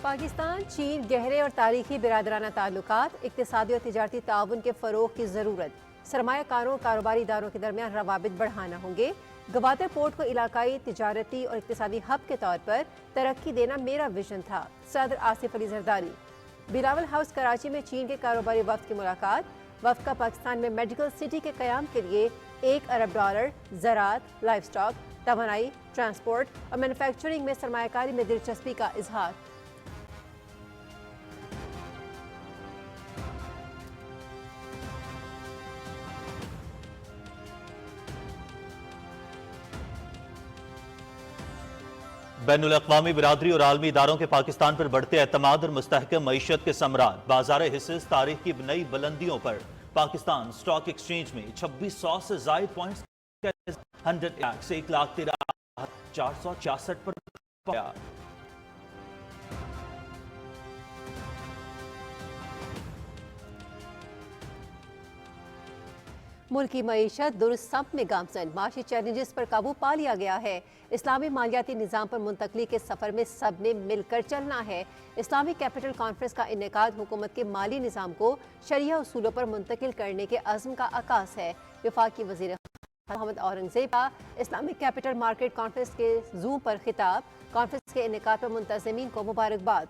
پاکستان چین گہرے اور تاریخی برادرانہ تعلقات، اقتصادی اور تجارتی تعاون کے فروغ کی ضرورت، سرمایہ کاروں اور کاروباری اداروں کے درمیان روابط بڑھانا ہوں گے۔ گوادر پورٹ کو علاقائی تجارتی اور اقتصادی ہب کے طور پر ترقی دینا میرا ویژن تھا، صدر آصف علی زرداری۔ بلاول ہاؤس کراچی میں چین کے کاروباری وفد کی ملاقات، وفد کا پاکستان میں میڈیکل سٹی کے قیام کے لیے $1 ارب، زراعت، لائف سٹاک، توانائی، ٹرانسپورٹ اور مینوفیکچرنگ میں سرمایہ کاری میں دلچسپی کا اظہار۔ بین الاقوامی برادری اور عالمی اداروں کے پاکستان پر بڑھتے اعتماد اور مستحکم معیشت کے ثمرات، بازار حصص تاریخ کی نئی بلندیوں پر۔ پاکستان سٹاک ایکسچینج میں 2600 سے زائد پوائنٹس کا 1,13,466 پر پایا۔ ملکی معیشت درست سمت میں گامزن، معاشی چیلنجز پر قابو پا لیا گیا ہے۔ اسلامی مالیاتی نظام پر منتقلی کے سفر میں سب نے مل کر چلنا ہے۔ اسلامی کیپٹل کانفرنس کا انعقاد حکومت کے مالی نظام کو شرعیہ اصولوں پر منتقل کرنے کے عزم کا عکاس ہے۔ وفاقی وزیر محمد اورنگزیب کا اسلامی کیپٹل مارکیٹ کانفرنس کے زوم پر خطاب، کانفرنس کے انعقاد پر منتظمین کو مبارکباد۔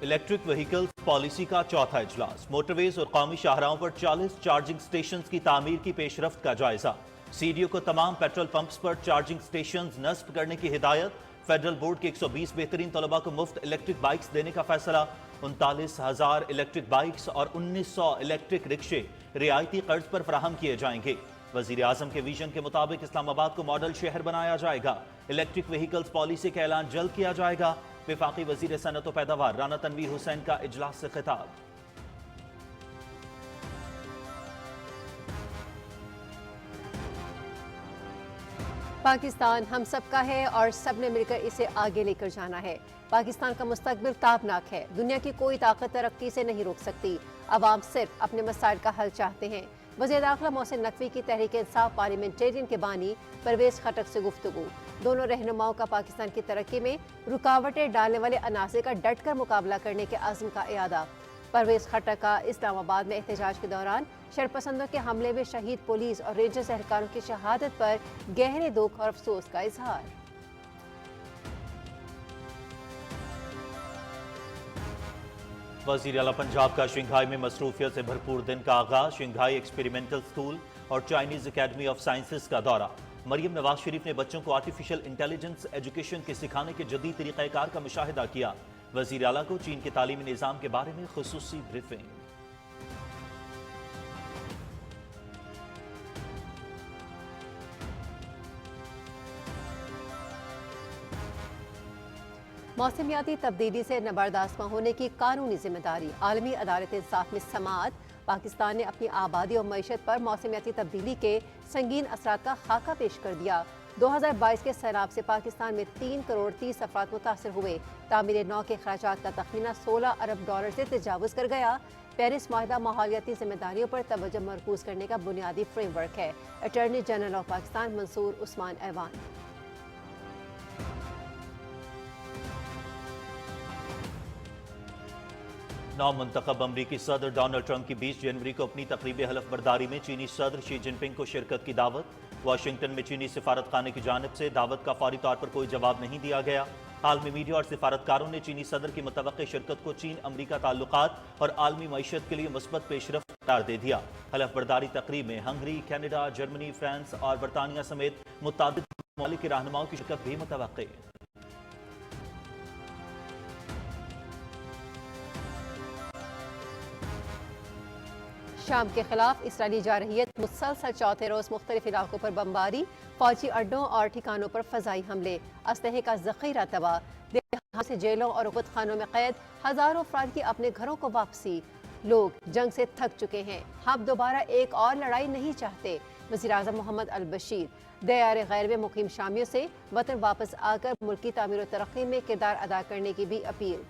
الیکٹرک وہیکلز پالیسی کا چوتھا اجلاس، موٹر ویز اور قومی شاہراہوں پر 40 چارجنگ سٹیشنز کی تعمیر کی پیش رفت کا جائزہ۔ سی ڈی او کو تمام پیٹرول پمپس پر چارجنگ سٹیشنز نصب کرنے کی ہدایت۔ فیڈرل بورڈ کے 120 بہترین طلباء کو مفت الیکٹرک بائکس دینے کا فیصلہ۔ 39,000 الیکٹرک بائکس اور 1,900 الیکٹرک رکشے رعایتی قرض پر فراہم کیے جائیں گے۔ وزیر اعظم کے ویژن کے مطابق اسلام آباد کو ماڈل شہر بنایا جائے گا۔ الیکٹرک وہیکلز پالیسی کا اعلان جلد کیا جائے گا۔ وفاقی وزیر صنعت و پیداوار رانا تنویر حسین کا اجلاس سے خطاب۔ پاکستان ہم سب کا ہے اور سب نے مل کر اسے آگے لے کر جانا ہے۔ پاکستان کا مستقبل تابناک ہے، دنیا کی کوئی طاقت ترقی سے نہیں روک سکتی، عوام صرف اپنے مسائل کا حل چاہتے ہیں۔ وزیر داخلہ محسن نقوی کی تحریک انصاف پارلیمنٹرین کے بانی پرویز خٹک سے گفتگو۔ دونوں رہنماؤں کا پاکستان کی ترقی میں رکاوٹیں ڈالنے والے عناصر کا ڈٹ کر مقابلہ کرنے کے عزم کا اعادہ۔ پرویز خٹک کا اسلام آباد میں احتجاج کے دوران شرپسندوں کے حملے میں شہید پولیس اور رینجرز اہلکاروں کی شہادت پر گہرے دکھ اور افسوس کا اظہار۔ وزیر اعلیٰ پنجاب کا شنگھائی میں مصروفیت سے بھرپور دن کا آغاز، شنگھائی ایکسپیریمنٹل اسکول اور چائنیز اکیڈمی آف سائنسز کا دورہ۔ مریم نواز شریف نے بچوں کو آرٹیفیشل انٹیلیجنس ایجوکیشن کے سکھانے کے جدید طریقہ کار کا مشاہدہ کیا۔ وزیر اعلیٰ کو چین کے تعلیمی نظام کے بارے میں خصوصی بریفنگ۔ موسمیاتی تبدیلی سے نبرداشت ہونے کی قانونی ذمہ داری، عالمی عدالت انصاف میں سماعت۔ پاکستان نے اپنی آبادی اور معیشت پر موسمیاتی تبدیلی کے سنگین اثرات کا خاکہ پیش کر دیا۔ 2022 کے سیلاب سے پاکستان میں 3 کروڑ 30 افراد متاثر ہوئے۔ تعمیر نو کے اخراجات کا تخمینہ $16 ارب سے تجاوز کر گیا۔ پیرس معاہدہ ماحولیاتی ذمہ داریوں پر توجہ مرکوز کرنے کا بنیادی فریم ورک ہے۔ اٹارنی جنرل آف پاکستان منصور عثمان ایوان۔ نو منتخب امریکی صدر ڈونلڈ ٹرمپ کی 20 جنوری کو اپنی تقریب حلف برداری میں چینی صدر شی جن پنگ کو شرکت کی دعوت۔ واشنگٹن میں چینی سفارت خانے کی جانب سے دعوت کا فوری طور پر کوئی جواب نہیں دیا گیا۔ عالمی میڈیا اور سفارتکاروں نے چینی صدر کی متوقع شرکت کو چین امریکہ تعلقات اور عالمی معیشت کے لیے مثبت پیش رفت قرار دے دیا۔ حلف برداری تقریب میں ہنگری، کینیڈا، جرمنی، فرانس اور برطانیہ سمیت متعدد ممالک کے رہنماؤں کی شرکت بھی متوقع ہے۔ شام کے خلاف اسرائیلی جارحیت مسلسل چوتھے روز مختلف علاقوں پر بمباری، فوجی اڈوں اور ٹھکانوں پر فضائی حملے، اسلحے کا ذخیرہ تباہ، دیہاتوں سے جیلوں اور عقوبت خانوں میں قید ہزاروں افراد کی اپنے گھروں کو واپسی۔ لوگ جنگ سے تھک چکے ہیں، ہم دوبارہ ایک اور لڑائی نہیں چاہتے۔ وزیر اعظم محمد البشیر دیار غیر میں مقیم شامیوں سے وطن واپس آ کر ملک کی تعمیر و ترقی میں کردار ادا کرنے کی بھی اپیل۔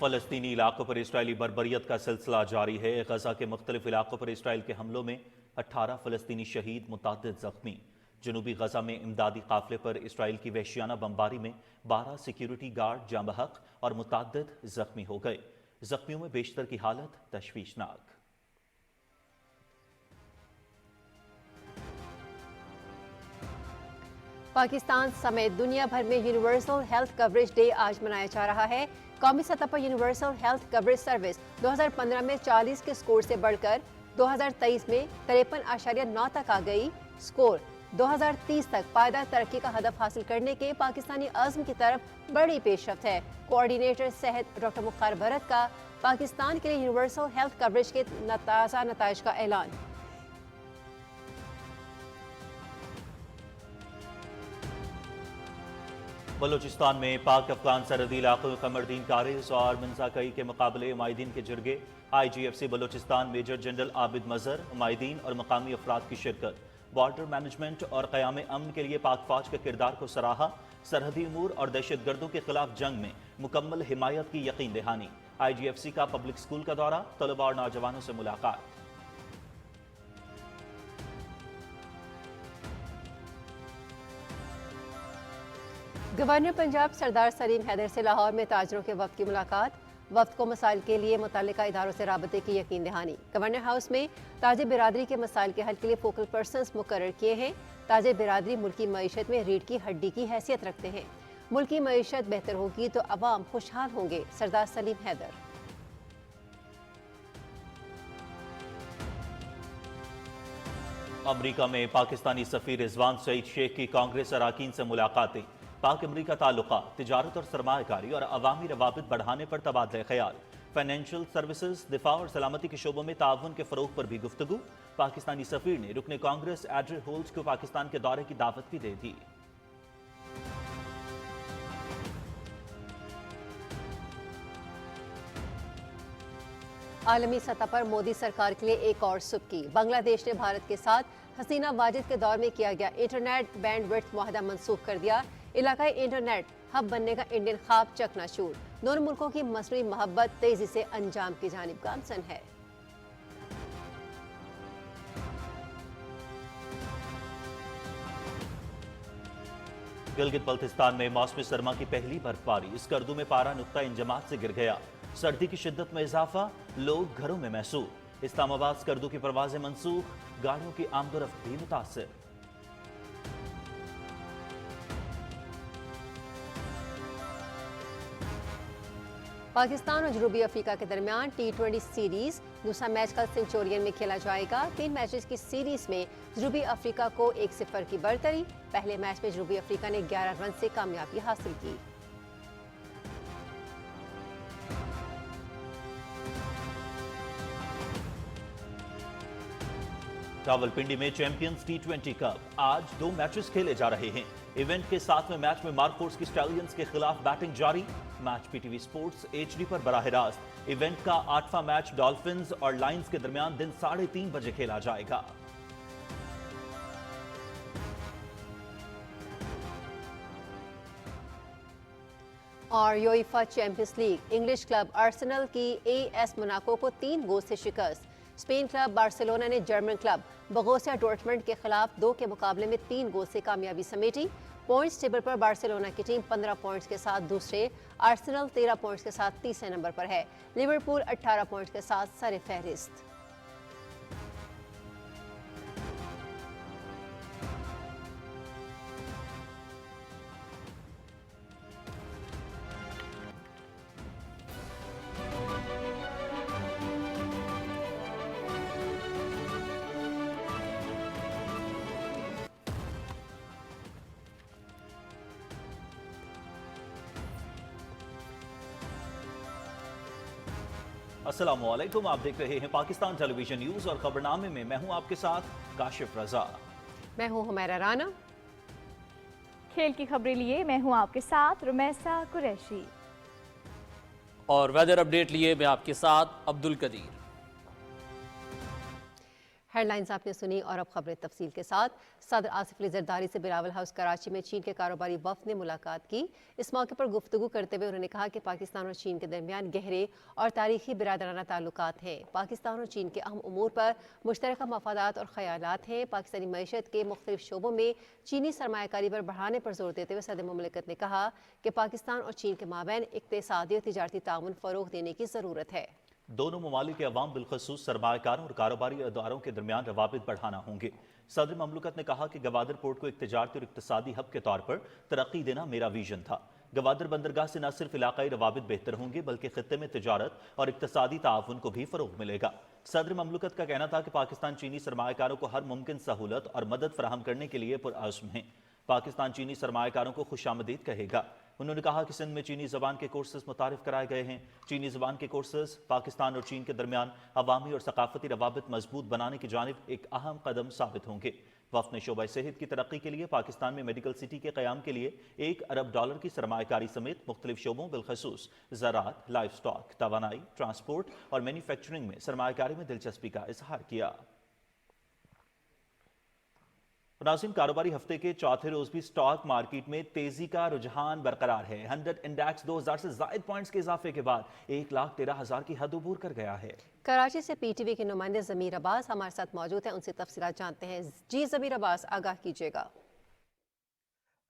फलस्तीनी इलाकों पर इसराइली बर्बरियत का सिलसिला जारी है। गजा के मुख्तलिफ इलाकों पर इसराइल के हमलों में 18 फलस्तीनी शहीद, मुतअद्दिद जख्मी। जनूबी गजा में इमदादी काफिले पर इसराइल की वहशियाना बमबारी में 12 सिक्योरिटी गार्ड जाँ बहक और मुतअद्दिद जख्मी हो गए। जख्मियों में बेशतर की हालत तशवीशनाक। पाकिस्तान समेत दुनिया भर में यूनिवर्सल हेल्थ कवरेज डे आज मनाया जा रहा है। कौमी सतह पर यूनिवर्सल हेल्थ कवरेज सर्विस 2015 में 40 के स्कोर से बढ़कर 2023 में 53.9 तक आ गई। स्कोर 2030 तक पायदार तरक्की का हदफ हासिल करने के पाकिस्तानी अज़्म की तरफ बड़ी पेशरफ्त है। कोऑर्डिनेटर सेहत डॉक्टर मुख्तार भरत का पाकिस्तान के लिए यूनिवर्सल हेल्थ कवरेज के ताज़ा नताइज का ऐलान। बलूचिस्तान में पाक अफगान सरहदी इलाकों में कमरदीन कारिस और मंसाकई के मुकाबले उमाइदीन के जिरगे। IGFC Balochistan major general Abid Mazhar, उमाइदीन और मकामी अफराद की शिरकत। बॉर्डर मैनेजमेंट और क़याम अमन के लिए पाक फौज के किरदार को सराहा। सरहदी अमूर और दहशतगर्दों के खिलाफ जंग में मुकम्मल हिमायत की यकीन दहानी। IGFC का पब्लिक स्कूल का दौरा, तलबा और नौजवानों से मुलाकात। गवर्नर पंजाब सरदार सलीम हैदर से लाहौर में ताजरों के वफ्द की मुलाकात। वफ्द को मसाइल के लिए मुतल्लिका इदारों से राबते की यकीन दहानी। गवर्नर हाउस में ताजिर बिरादरी के मसाइल के हल के लिए फोकल पर्सनस मुकर्रर किए हैं। ताजिर बिरादरी मुल्की मईशत में रीढ़ की हड्डी की हैसियत रखते हैं। मुल्की मईशत बेहतर होगी तो अवाम खुशहाल होंगे, सरदार सलीम हैदर। अमरीका में पाकिस्तानी सफीर रिजवान सईद शेख की कांग्रेस अरकान से मुलाकातें। पाक अमरीका ताल्लुकात, तिजारत और सरमायाकारी और अवामी रवाबित बढ़ाने पर तबादला ख्याल। फाइनेंशियल सर्विसेज, दिफा और सलामती के शोबों में ताउन के फरोग पर भी गुफ्तगू। पाकिस्तानी सफीर ने रुकने कांग्रेस एड्रे होल्स को पाकिस्तान के दौरे की दावत भी दे दी। आलमी सतह पर मोदी सरकार के लिए एक और सुबकी। बांग्लादेश ने भारत के साथ हसीना वाजिद के दौर में किया गया इंटरनेट बैंडविड्थ मुआहदा मंसूख कर दिया। इलाकाई इंटरनेट हब बनने का इंडियन ख्वाब चकनाचूर। दोनों मुल्कों की मसनूई मोहब्बत तेजी से अंजाम की जानिब गामसन है। गिलगित बल्तिस्तान में मौसमी सरमा की पहली बर्फबारी। स्कर्दू में पारा नुक्ता इंजमात से गिर गया। सर्दी की शिद्दत में इजाफा, लोग घरों में महसूस। इस्लामाबाद स्कर्दू की परवाजें मंसूख, गाड़ियों की आमदोरफ्त भी मुतासर। पाकिस्तान और जनूबी अफ्रीका के दरमियान T20 सीरीज दूसरा मैच कल सेंचुरियन में खेला जाएगा। 3 मैचेस की सीरीज में जनूबी अफ्रीका को 1-0 की बढ़तरी। पहले मैच में जनूबी अफ्रीका ने 11 रन से कामयाबी हासिल की। रावलपिंडी में चैंपियंस T20 कप। आज 2 मैचेस खेले जा रहे हैं। इवेंट के 7वें मैच में मार्कोर्स की स्टैलियंस के खिलाफ बैटिंग जारी। मैच PTV स्पोर्ट्स HD पर बराह रास्त। इवेंट का 8वां मैच डॉल्फिन्स और लायंस के दरमियान दिन 3:30 बजे खेला जाएगा। और UEFA champions league, English club Arsenal की AS मोनाको को 3 गोल से शिकस्त। स्पेन क्लब बार्सिलोना ने जर्मन क्लब बोरुसिया डॉर्टमुंड के खिलाफ 2 के मुकाबले में 3 गोल से कामयाबी समेटी। पॉइंट्स टेबल पर बार्सिलोना की टीम 15 पॉइंट्स के साथ दूसरे, आर्सेनल 13 पॉइंट्स के साथ तीसरे नंबर पर है। लिवरपूल 18 पॉइंट्स के साथ सर फहरिस्त। अस्सलामुअलैकुम, आप देख रहे हैं पाकिस्तान टेलीविजन न्यूज और खबरनामे में मैं हूं आपके साथ काशिफ रजा। मैं हूं हुमैरा राना। खेल की खबरें लिए मैं हूं आपके साथ रुमैसा कुरैशी। और वेदर अपडेट लिए मैं आपके साथ अब्दुल कदीर। हेडलाइंस आपने सुनी और अब खबरें तफसील के साथ। सदर आसिफ अली जरदारी से बिलावल हाउस कराची में चीन के कारोबारी वफ्द ने मुलाकात की। इस मौके पर गुफ्तगू करते हुए उन्होंने कहा कि पाकिस्तान और चीन के दरमियान गहरे और तारीखी बिरादराना ताल्लुकात हैं। पाकिस्तान और चीन के अहम उमूर पर मुश्तरका मफादात और ख्यालात हैं। पाकिस्तानी मईशत के मुख्तलिफ शोबों में चीनी सरमायाकारी पर बढ़ाने पर जोर देते हुए सदर मुमलिकत ने कहा कि पाकिस्तान और चीन के माबैन इक्तिसादी और तिजारती ताउन फ़रोग़ देने की ज़रूरत है। दोनों ममालिक के अवाम बिलखसूस सरमाकारों और कारोबारी अदारों के दरमियान रवाबित बढ़ाना होंगे। सदर ममलकत ने कहा कि गवादर पोर्ट को एक तिजारती और इक्तसादी हब के तौर पर तरक्की देना मेरा विजन था। गवादर बंदरगाह से न सिर्फ इलाकाई रवाबित बेहतर होंगे बल्कि खित्ते में तिजारत और इक्तसादी ताउन को भी फरोग मिलेगा। सदर ममलकत का कहना था कि पाकिस्तान चीनी सरमाकारों को हर मुमकिन सहूलत और मदद फराहम करने के लिए पुरअज़्म है। पाकिस्तान चीनी सरमाकारों को खुशामदीद कहेगा। उन्होंने कहा कि सिंध में चीनी ज़बान के कोर्सेज मुतारिफ कराए गए हैं। चीनी ज़बान के कोर्सेज पाकिस्तान और चीन के दरमियान अवामी और सकाफती रवाबित मजबूत बनाने की जानिब एक अहम कदम साबित होंगे। वफ़द ने शोबा सेहत की तरक्की के लिए पाकिस्तान में मेडिकल सिटी के क़याम के लिए $1 अरब की सरमाकारी समेत मुख्तलिफ शोबों बिलखसूस ज़राअत, लाइफ स्टॉक, तवानाई, ट्रांसपोर्ट और मैन्युफैक्चरिंग में सरमाकारी में दिलचस्पी का इजहार किया। नाज़रीन, कारोबारी हफ्ते के चौथे रोज भी स्टॉक मार्केट में तेजी का रुझान बरकरार है। 100 इंडेक्स 2000 से ज़ायद पॉइंट्स के इजाफे के बाद 1,13,000 की हद अबूर कर गया है। कराची से पीटीवी के नुमाइंदे ज़मीर अब्बास हमारे साथ मौजूद हैं, उनसे तफसीलात जानते हैं। जी ज़मीर अब्बास, आगाह कीजिएगा।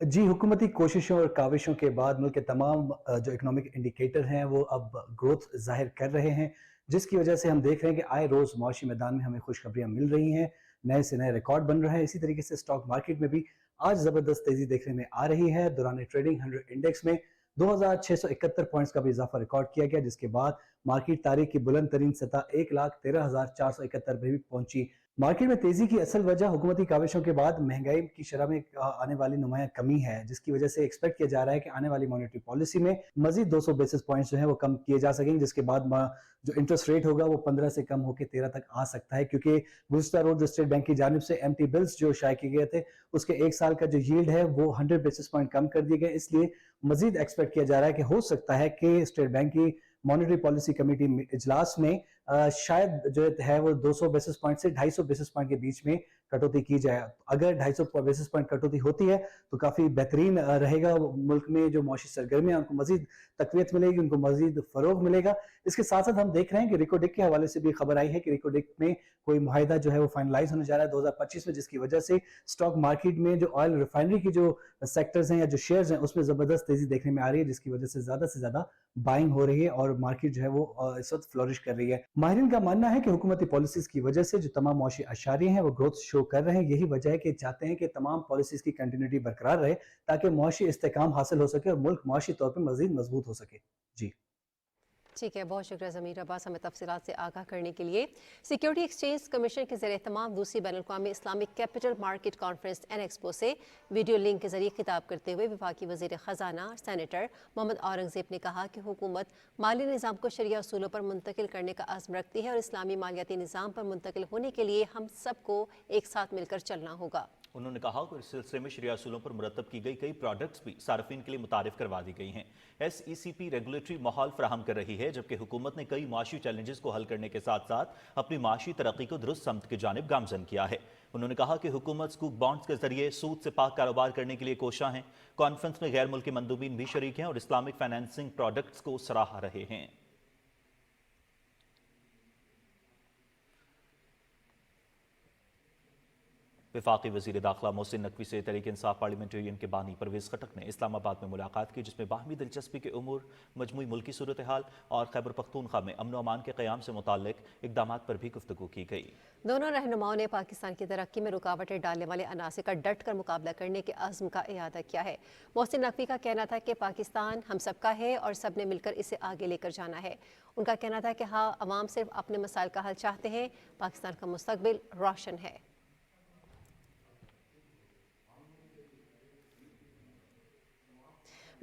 जी, हुकूमती कोशिशों और काविशों के बाद मुल्क के तमाम जो इकोनॉमिक इंडिकेटर हैं वो अब ग्रोथ जाहिर कर रहे हैं, जिसकी वजह से हम देख रहे हैं कि आए रोज़ मुआशी मैदान में हमें खुशखबरियाँ मिल रही हैं, नए से नए रिकॉर्ड बन रहे हैं। इसी तरीके से स्टॉक मार्केट में भी आज ज़बरदस्त तेज़ी देखने में आ रही है। दौरान ट्रेडिंग 100 इंडेक्स में 2671 पॉइंट्स का भी इजाफा रिकॉर्ड किया गया, जिसके बाद मार्केट तारीख की बुलंद तरीन सतह 1,13,471 पर भी पहुंची। मार्केट में तेजी की असल वजह हुकूमती काविशों के बाद महंगाई की शरह में आने वाली नुमाया कमी है, जिसकी वजह से एक्सपेक्ट किया जा रहा है कि आने वाली मॉनेटरी पॉलिसी में मजीद 200 बेसिस पॉइंट्स जो है वो कम किए जा सकेंगे, जिसके बाद जो इंटरेस्ट रेट होगा वो 15 से कम होकर 13 तक आ सकता है। क्योंकि गुज़श्ता रोज जो स्टेट बैंक की जानिब से एमटी बिल्स जो शाये किए गए थे उसके एक साल का जो यील्ड है वो 100 बेसिस पॉइंट कम कर दिए गए। इसलिए मजीद एक्सपेक्ट किया जा रहा है कि हो सकता है कि स्टेट बैंक की मॉनेटरी पॉलिसी कमेटी इजलास में शायद जो है वो 200 बेसिस पॉइंट से 250 बेसिस पॉइंट के बीच में कटौती की जाए। अगर 250 बेसिस पॉइंट कटौती होती है तो काफ़ी बेहतरीन रहेगा। मुल्क में जो मौशी सरगर्मियाँ उनको मजीद तकवीत मिलेगी, उनको मजीद फ़रोग मिलेगा। इसके साथ साथ हम देख रहे हैं कि रिकोडिक के हवाले से भी खबर आई है कि रिकोडिक में कोई मुआहिदा जो है वो फाइनलाइज होने जा रहा है 2025 में, जिसकी वजह से स्टॉक मार्केट में जो ऑयल रिफाइनरी की जो सेक्टर्स हैं या जो शेयर्स हैं उसमें ज़बरदस्त तेज़ी देखने में आ रही है, जिसकी वजह से ज़्यादा बाइंग हो रही है और मार्केट जो है वो इस वक्त फ्लोरिश कर रही है। माहिरीन का मानना है कि हुकूमती पॉलिसीज की वजह से जो तमाम मौशी अशारे हैं वो ग्रोथ शो कर रहे हैं। यही वजह है कि चाहते हैं कि तमाम पॉलिसीज की कंटिन्यूटी बरकरार रहे ताकि मौशी इस्तेकाम हासिल हो सके और मुल्क मौशी तौर पर मजीद मजबूत हो सके। जी ठीक है, बहुत शुक्रिया ज़मीर अब्बास हमें तफसीलात से आगाह करने के लिए। सिक्योरिटी एक्सचेंज कमीशन के ज़रिए तमाम दूसरी बैनुल-अक़वामी Islamic capital market conference NEXPO से वीडियो लिंक के जरिए खिताब करते हुए वफाकी वज़ीर ख़जाना सेनेटर मोहम्मद औरंगज़ेब ने कहा कि हुकूमत माली निज़ाम को शरिया उसूलों पर मुंतकिल करने का आज़म रखती है और इस्लामी मालियाती निज़ाम पर मुंतकिल होने के लिए हम सबको एक साथ मिलकर चलना होगा। उन्होंने कहा कि इस सिलसिले में शरिया असूलों पर मुरतब की गई कई प्रोडक्ट्स भी सार्फिन के लिए मुतारिफ करवा दी गई हैं। SECP रेगुलेटरी माहौल फराहम कर रही है, जबकि हुकूमत ने कई माशी चैलेंजेस को हल करने के साथ साथ अपनी माशी तरक्की को दुरुस्त समत की जानिब गामजन किया है। उन्होंने कहा कि हुकूमत स्कूक बॉन्ड्स के जरिए सूद से पाक कारोबार करने के लिए कोशा है। कॉन्फ्रेंस में गैर मुल्की मंदूबीन भी शरीक हैं और इस्लामिक फाइनेंसिंग प्रोडक्ट्स को सराहा रहे हैं। वफाकी वज़ीर दाखिला मोहसिन नकवी से तहरीक इंसाफ पार्लियामेंटेरियन के बानी परवेज़ खटक ने इस्लामाबाद में मुलाकात की, जिसमें बाहमी दिलचस्पी के उमूर, मजमूई मुल्की सूरत हाल और खैबर पख्तूनख्वा में अमन अमान के क़याम से मुताल्लिक इक़दामात पर भी गुफ्तगू की गई। दोनों रहनुमाओं ने पाकिस्तान की तरक्की में रुकावटें डालने वाले अनासिर का डट कर मुकाबला करने के अज़्म का इयादा किया है। मोहसिन नकवी का कहना था कि पाकिस्तान हम सबका है और सब ने मिलकर इसे आगे लेकर जाना है। उनका कहना था कि हाँ, अवाम सिर्फ अपने मसाइल का हल चाहते हैं, पाकिस्तान का मुस्तकबिल रोशन है।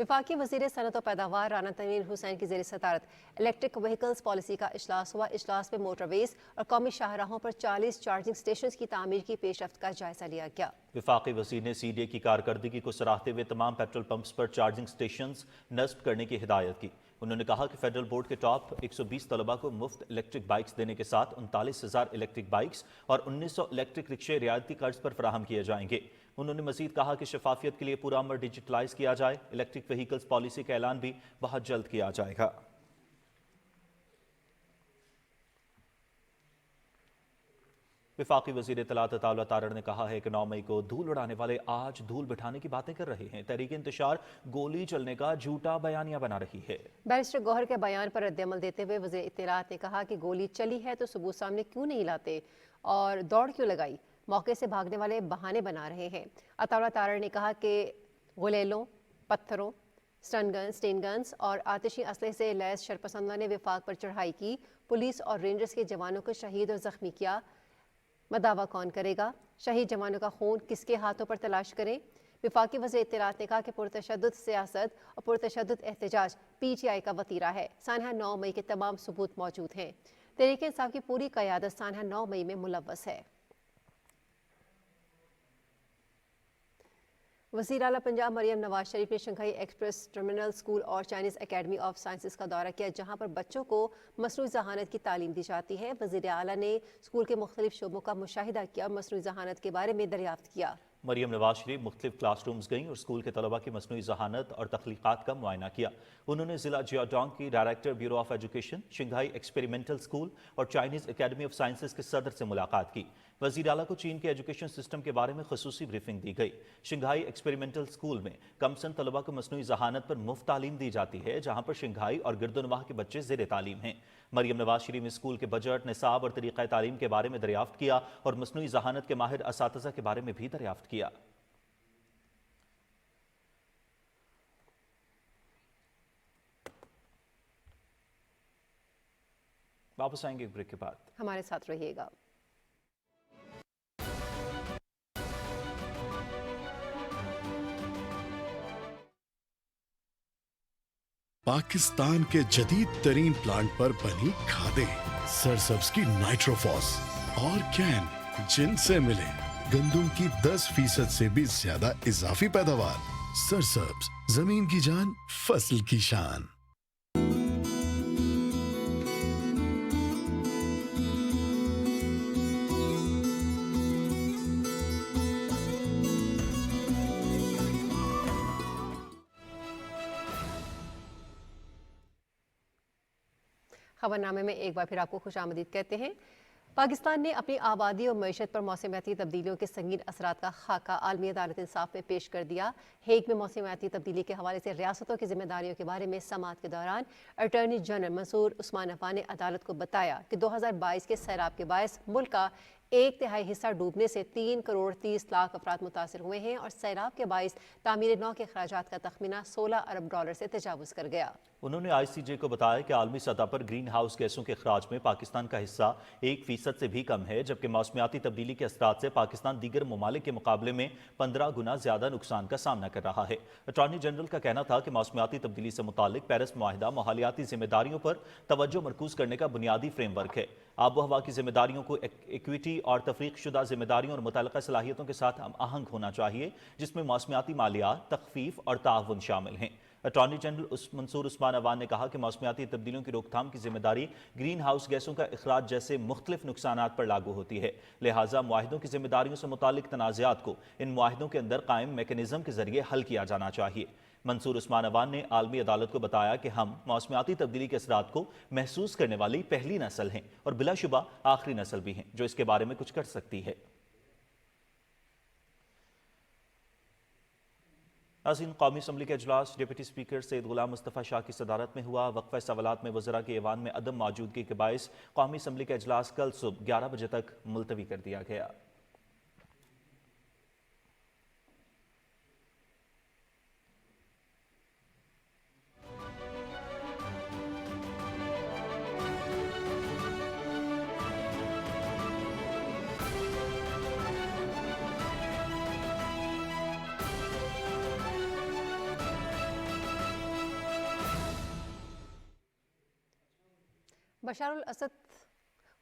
वफाकी वज़ीर सनत और पैदावार राना तनवीर हुसैन की ज़ेर सदारत इलेक्ट्रिक व्हीकल्स पॉलिसी का इजलास हुआ। इजलास में मोटरवेज और कौमी शाहराहों पर 40 चार्जिंग स्टेशन की तामीर की पेशरफ्त का जायजा लिया गया। वफाकी वज़ीर ने CDA की कारकर्दगी को सराहते हुए तमाम पेट्रोल पंप्स पर चार्जिंग स्टेशन नस्ब करने की हिदायत की। उन्होंने कहा कि फेडरल बोर्ड के टॉप 120 तलबा को मुफ्त इलेक्ट्रिक बाइक्स देने के साथ 39,000 इलेक्ट्रिक बाइक्स और 1900 इलेक्ट्रिक रिक्शे रियायती कर्ज पर फराहम किए जाएंगे। उन्होंने मजीद कहा कि शफाफियत के लिए पूरा अमल डिजिटलाइज किया जाए। इलेक्ट्रिक व्हीकल्स पॉलिसी का ऐलान भी बहुत जल्द किया जाएगा। वफाकी वज़ीर इत्तलात अताउल्लाह तारड़ ने कहा है कि 9 मई को धूल उड़ाने वाले आज धूल बिठाने की बातें कर रहे हैं। तहरीक इंतशार गोली चलने का झूठा बयानिया बना रही है। बैरिस्टर गौहर के बयान पर रद्दअमल देते हुए वज़ीर इत्तलात ने कहा कि गोली चली है तो सबूत सामने क्यों नहीं लाते और दौड़ क्यों लगाई, मौके से भागने वाले बहाने बना रहे हैं। अताउल्लाह तारड़ ने कहा कि गुलेलों, पत्थरों, स्टेन गन्स और आतिशी असले से लैस शरपसंदों ने विफाक पर चढ़ाई की, पुलिस और रेंजर्स के जवानों को शहीद और जख्मी किया। मदावा कौन करेगा? शहीद जवानों का खून किसके हाथों पर तलाश करें? वफाकी वज़ीर इत्तलात ने कहा कि पुरतशद्दुद सियासत और पुरतशद्दुद एहतजाज PTI का वतीरा है। सानहा 9 मई के तमाम सबूत मौजूद हैं। तहरीक इंसाफ की पूरी क़यादत सानहा 9 मई में मुलव्वस है। वज़ीर आला पंजाब मरियम नवाज शरीफ ने शंघाई एक्सप्रेस टर्मिनल स्कूल और चाइनीज़ एकेडमी ऑफ साइंसेस का दौरा किया, जहां पर बच्चों को मसनूई ज़हानत की तालीम दी जाती है। वज़ीर आला ने स्कूल के मुख्तलिफ शोबों का मुशाहिदा किया और मसनूई ज़हानत के बारे में दरियाफ्त किया। मरियम नवाज शरीफ मुख्तलिफ क्लासरूम्स गईं और स्कूल के तलबा की मसनूई ज़हानत और तख्लीक़ात का मुआयना किया। उन्होंने ज़िला जियाडोंग की director bureau of education, Shanghai experimental school और चाइनीज़ एकेडमी ऑफ साइंसेस के सदर से मुलाकात की। वज़ीर आला को चीन के एजुकेशन सिस्टम के बारे में ख़ुसूसी ब्रीफिंग दी गई। शंघाई एक्सपेरिमेंटल स्कूल में कमसन तलबा को मसनूई ज़हानत पर मुफ्त तालीम दी जाती है, जहाँ पर शंघाई और गिरदोनवाह के बच्चे ज़ेर तालीम हैं। मरियम नवाज शरीफ ने स्कूल के बजट, निसाब और तरीक़ा तालीम के बारे में दरियाफ्त किया और मसनूई ज़हानत के माहिर असातिज़ा के बारे में भी दरियाफ्त किया। वापस आएंगे एक ब्रेक के बाद, हमारे साथ रहिएगा। पाकिस्तान के जदीद तरीन प्लांट पर बनी खादें, सरसब्ज की नाइट्रोफॉस और कैन, जिनसे मिले गंदम की 10% से भी ज्यादा इजाफी पैदावार। सरसब्ज, जमीन की जान, फसल की शान। खबरनामे में एक बार फिर आपको खुशामदीद कहते हैं। पाकिस्तान ने अपनी आबादी और मईशत पर मौसमियाती तब्दीलियों के संगीन असरात का खाका आलमी अदालत इंसाफ में पेश कर दिया। हेग में मौसमियाती तब्दीली के हवाले से रियासतों की जिम्मेदारियों के बारे में समाअत के दौरान अटॉर्नी जनरल मंसूर उस्मान अफान ने अदालत को बताया कि 2022 के सैलाब के बायस मुल्क का 1/3 हिस्सा डूबने से 3 करोड़ 30 लाख अफराद मुतासर हुए हैं और सैलाब के बायस तामीर नौ के खराजात का तखमीना $16 अरब से तजावुज़ कर गया। उन्होंने ICJ को बताया कि आलमी सतह पर ग्रीन हाउस गैसों के अखराज में पाकिस्तान का हिस्सा 1% से भी कम है, जबकि मौसमियाती तब्दीली के असरात से पाकिस्तान दीगर ममालिक के मुकाबले में 15 गुना ज्यादा नुकसान का सामना कर रहा है। अटॉर्नी जनरल का कहना था कि मौसमियाती तब्दीली से मुतालिक पेरिस मुआहिदा माहौलियाती जिम्मेदारियों पर तवज्जो मरकूज करने का बुनियादी फ्रेमवर्क है। आबो हवा की जिम्मेदारियों को इक्विटी और तफरीक शुदा जिम्मेदारियों और मुतल्लका सलाहियतों के साथ हम आहंग होना चाहिए, जिसमें मौसमियाती मालियात, तखफीफ और ताउन शामिल हैं। अटॉर्नी जनरल मंसूर उस्मान अवान ने कहा कि मौसमियाती तब्दीलियों की रोकथाम की जिम्मेदारी ग्रीन हाउस गैसों का अखराज जैसे मुख्तलिफ नुकसानात पर लागू होती है, लिहाजा मुआहिदों की जिम्मेदारियों से मुतालिक तनाज़ात को इन मुआहिदों के अंदर कायम मैकेनिज्म के जरिए हल किया जाना चाहिए। मंसूर उस्मान अवान ने आलमी अदालत को बताया कि हम मौसमियाती तब्दीली के असरात को महसूस करने वाली पहली नस्ल हैं और बिलाशुबा आखिरी नस्ल भी हैं जो इसके बारे में कुछ कर सकती है। नाज़रीन, कौमी असम्बली का इजलास डिप्टी स्पीकर सैयद गुलाम मुस्तफ़ा शाह की सदारत में हुआ। वक्फ़ा सवालात में वज़रा के ऐवान में अदम मौजूदगी के बायस कौमी असम्बली का इजलास कल सुबह 11 बजे तक मुलतवी कर दिया गया। बशार अल-असद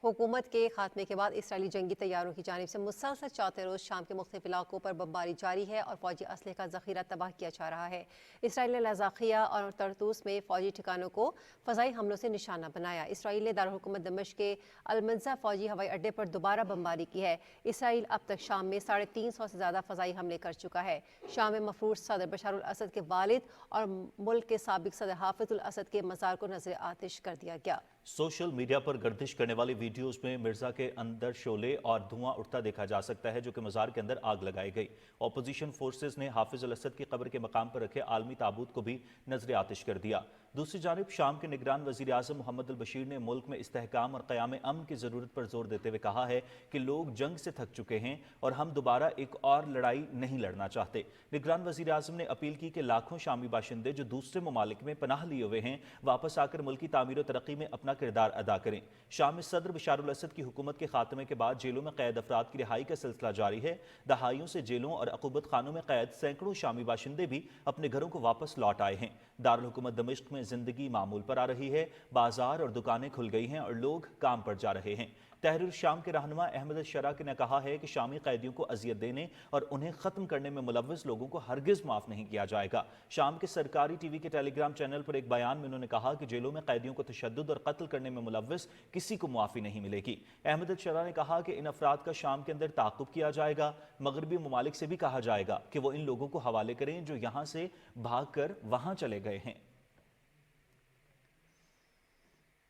हुकूमत के खात्मे के बाद इसराइली जंगी तैयारों की जानिब से मुसलसल चौथे रोज़ शाम के मुख्तलिफ इलाकों पर बमबारी जारी है और फौजी असलहे का ज़ख़ीरा तबाह किया जा रहा है। इसराइल ने लज़ाकिया और तरतूस में फौजी ठिकानों को फ़ज़ाई हमलों से निशाना बनाया। इसराइल ने दारुल हुकूमत दमिश्क के अल-मंज़ा फौजी हवाई अड्डे पर दोबारा बमबारी की है। इसराइल अब तक शाम में 350 से ज़्यादा फ़ज़ाई हमले कर चुका है। शाम में मफरूर सदर बशार अल-असद के वालिद और मुल्क के साबिक सदर हाफिज़ उल-असद के मज़ार को नज़र आतिश कर दिया गया। सोशल मीडिया पर गर्दिश करने वाली वीडियोस में मिर्जा के अंदर शोले और धुआं उठता देखा जा सकता है, जो कि मज़ार के अंदर आग लगाई गई। ऑपोजिशन फोर्सेस ने हाफिज अल असद की कब्र के मकाम पर रखे आलमी ताबूत को भी नजर आतिश कर दिया। दूसरी जानिब शाम के निगरान वज़ीर आज़म मोहम्मद अल बशीर ने मुल्क में इस्तेहकाम और क़याम अमन की ज़रूरत पर जोर देते हुए कहा है कि लोग जंग से थक चुके हैं और हम दोबारा एक और लड़ाई नहीं लड़ना चाहते। निगरान वज़ीर आज़म ने अपील की कि लाखों शामी बाशिंदे जो दूसरे ममालिक में पनाह लिए हुए हैं वापस आकर मुल्क की तामीर और तरक्की में अपना किरदार अदा करें। शाम में सदर बशार अल असद की हुकूमत के खात्मे के बाद जेलों में कैद अफराद की रिहाई का सिलसिला जारी है। दहाइयों से जेलों और अक़ूबत खानों में कैद सैकड़ों शामी बाशिंदे भी अपने घरों को वापस लौट आए हैं। दारुल हुकूमत दमिश्क में जिंदगी मामूल पर आ रही है, बाजार और दुकानें खुल गई हैं और लोग काम पर जा रहे हैं। तहरीर शाम के रहनुमा अहमद अल-शरा ने कहा है कि शामी कैदियों को अजियत देने और उन्हें ख़त्म करने में मुलव्वस लोगों को हरगिज़ माफ़ नहीं किया जाएगा। शाम के सरकारी टीवी के टेलीग्राम चैनल पर एक बयान में उन्होंने कहा कि जेलों में कैदियों को तशद्दुद और कत्ल करने में मुलव्वस किसी को मुआफ़ी नहीं मिलेगी। अहमद अल-शरा ने कहा कि इन अफराद का शाम के अंदर ताक़ुब किया जाएगा। मगरबी ममालिक से भी कहा जाएगा कि वो इन लोगों को हवाले करें जो यहाँ से भाग कर वहाँ चले गए हैं।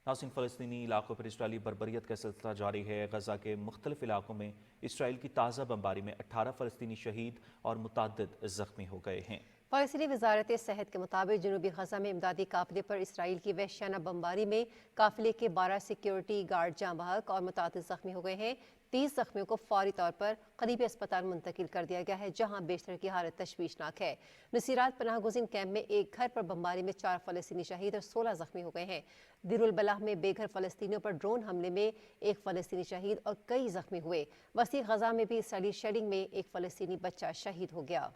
नाज़रीन, फ़लस्तीनी इलाकों पर इसराइली बर्बरियत का सिलसिला जारी है। गज़ा के मुख्तलिफ इलाकों में इसराइल की ताज़ा बमबारी में 18 फ़लस्तीनी शहीद और मुतअद्दिद ज़ख्मी हो गए हैं। फ़लस्तीनी वज़ारत सेहत के मुताबिक जनूबी गज़ा में इमदादी काफ़िले पर इसराइल की वहशियाना बमबारी में काफ़िले के 12 सिक्योरिटी गार्ड जाँ बहक और मुतअद्दिद ज़ख्मी हो गए हैं। 30 ज़ख्मियों को फौरी तौर पर करीबी अस्पताल मुंतकिल कर दिया गया है, जहाँ बेशतर की हालत तशवीशनाक है। नसीरात पनाह गुज़ीन कैंप में एक घर पर बमबारी में 4 फ़लस्तीनी शहीद और 16 ज़ख्मी हो गए हैं। दिरुल बलाह में बेघर फ़लस्तीनियों पर ड्रोन हमले में एक फ़लस्तीनी शहीद और कई ज़ख्मी हुए। वसी गज़ा में भी इसराइली शेलिंग में एक फ़लस्तीनी बच्चा शहीद हो गया।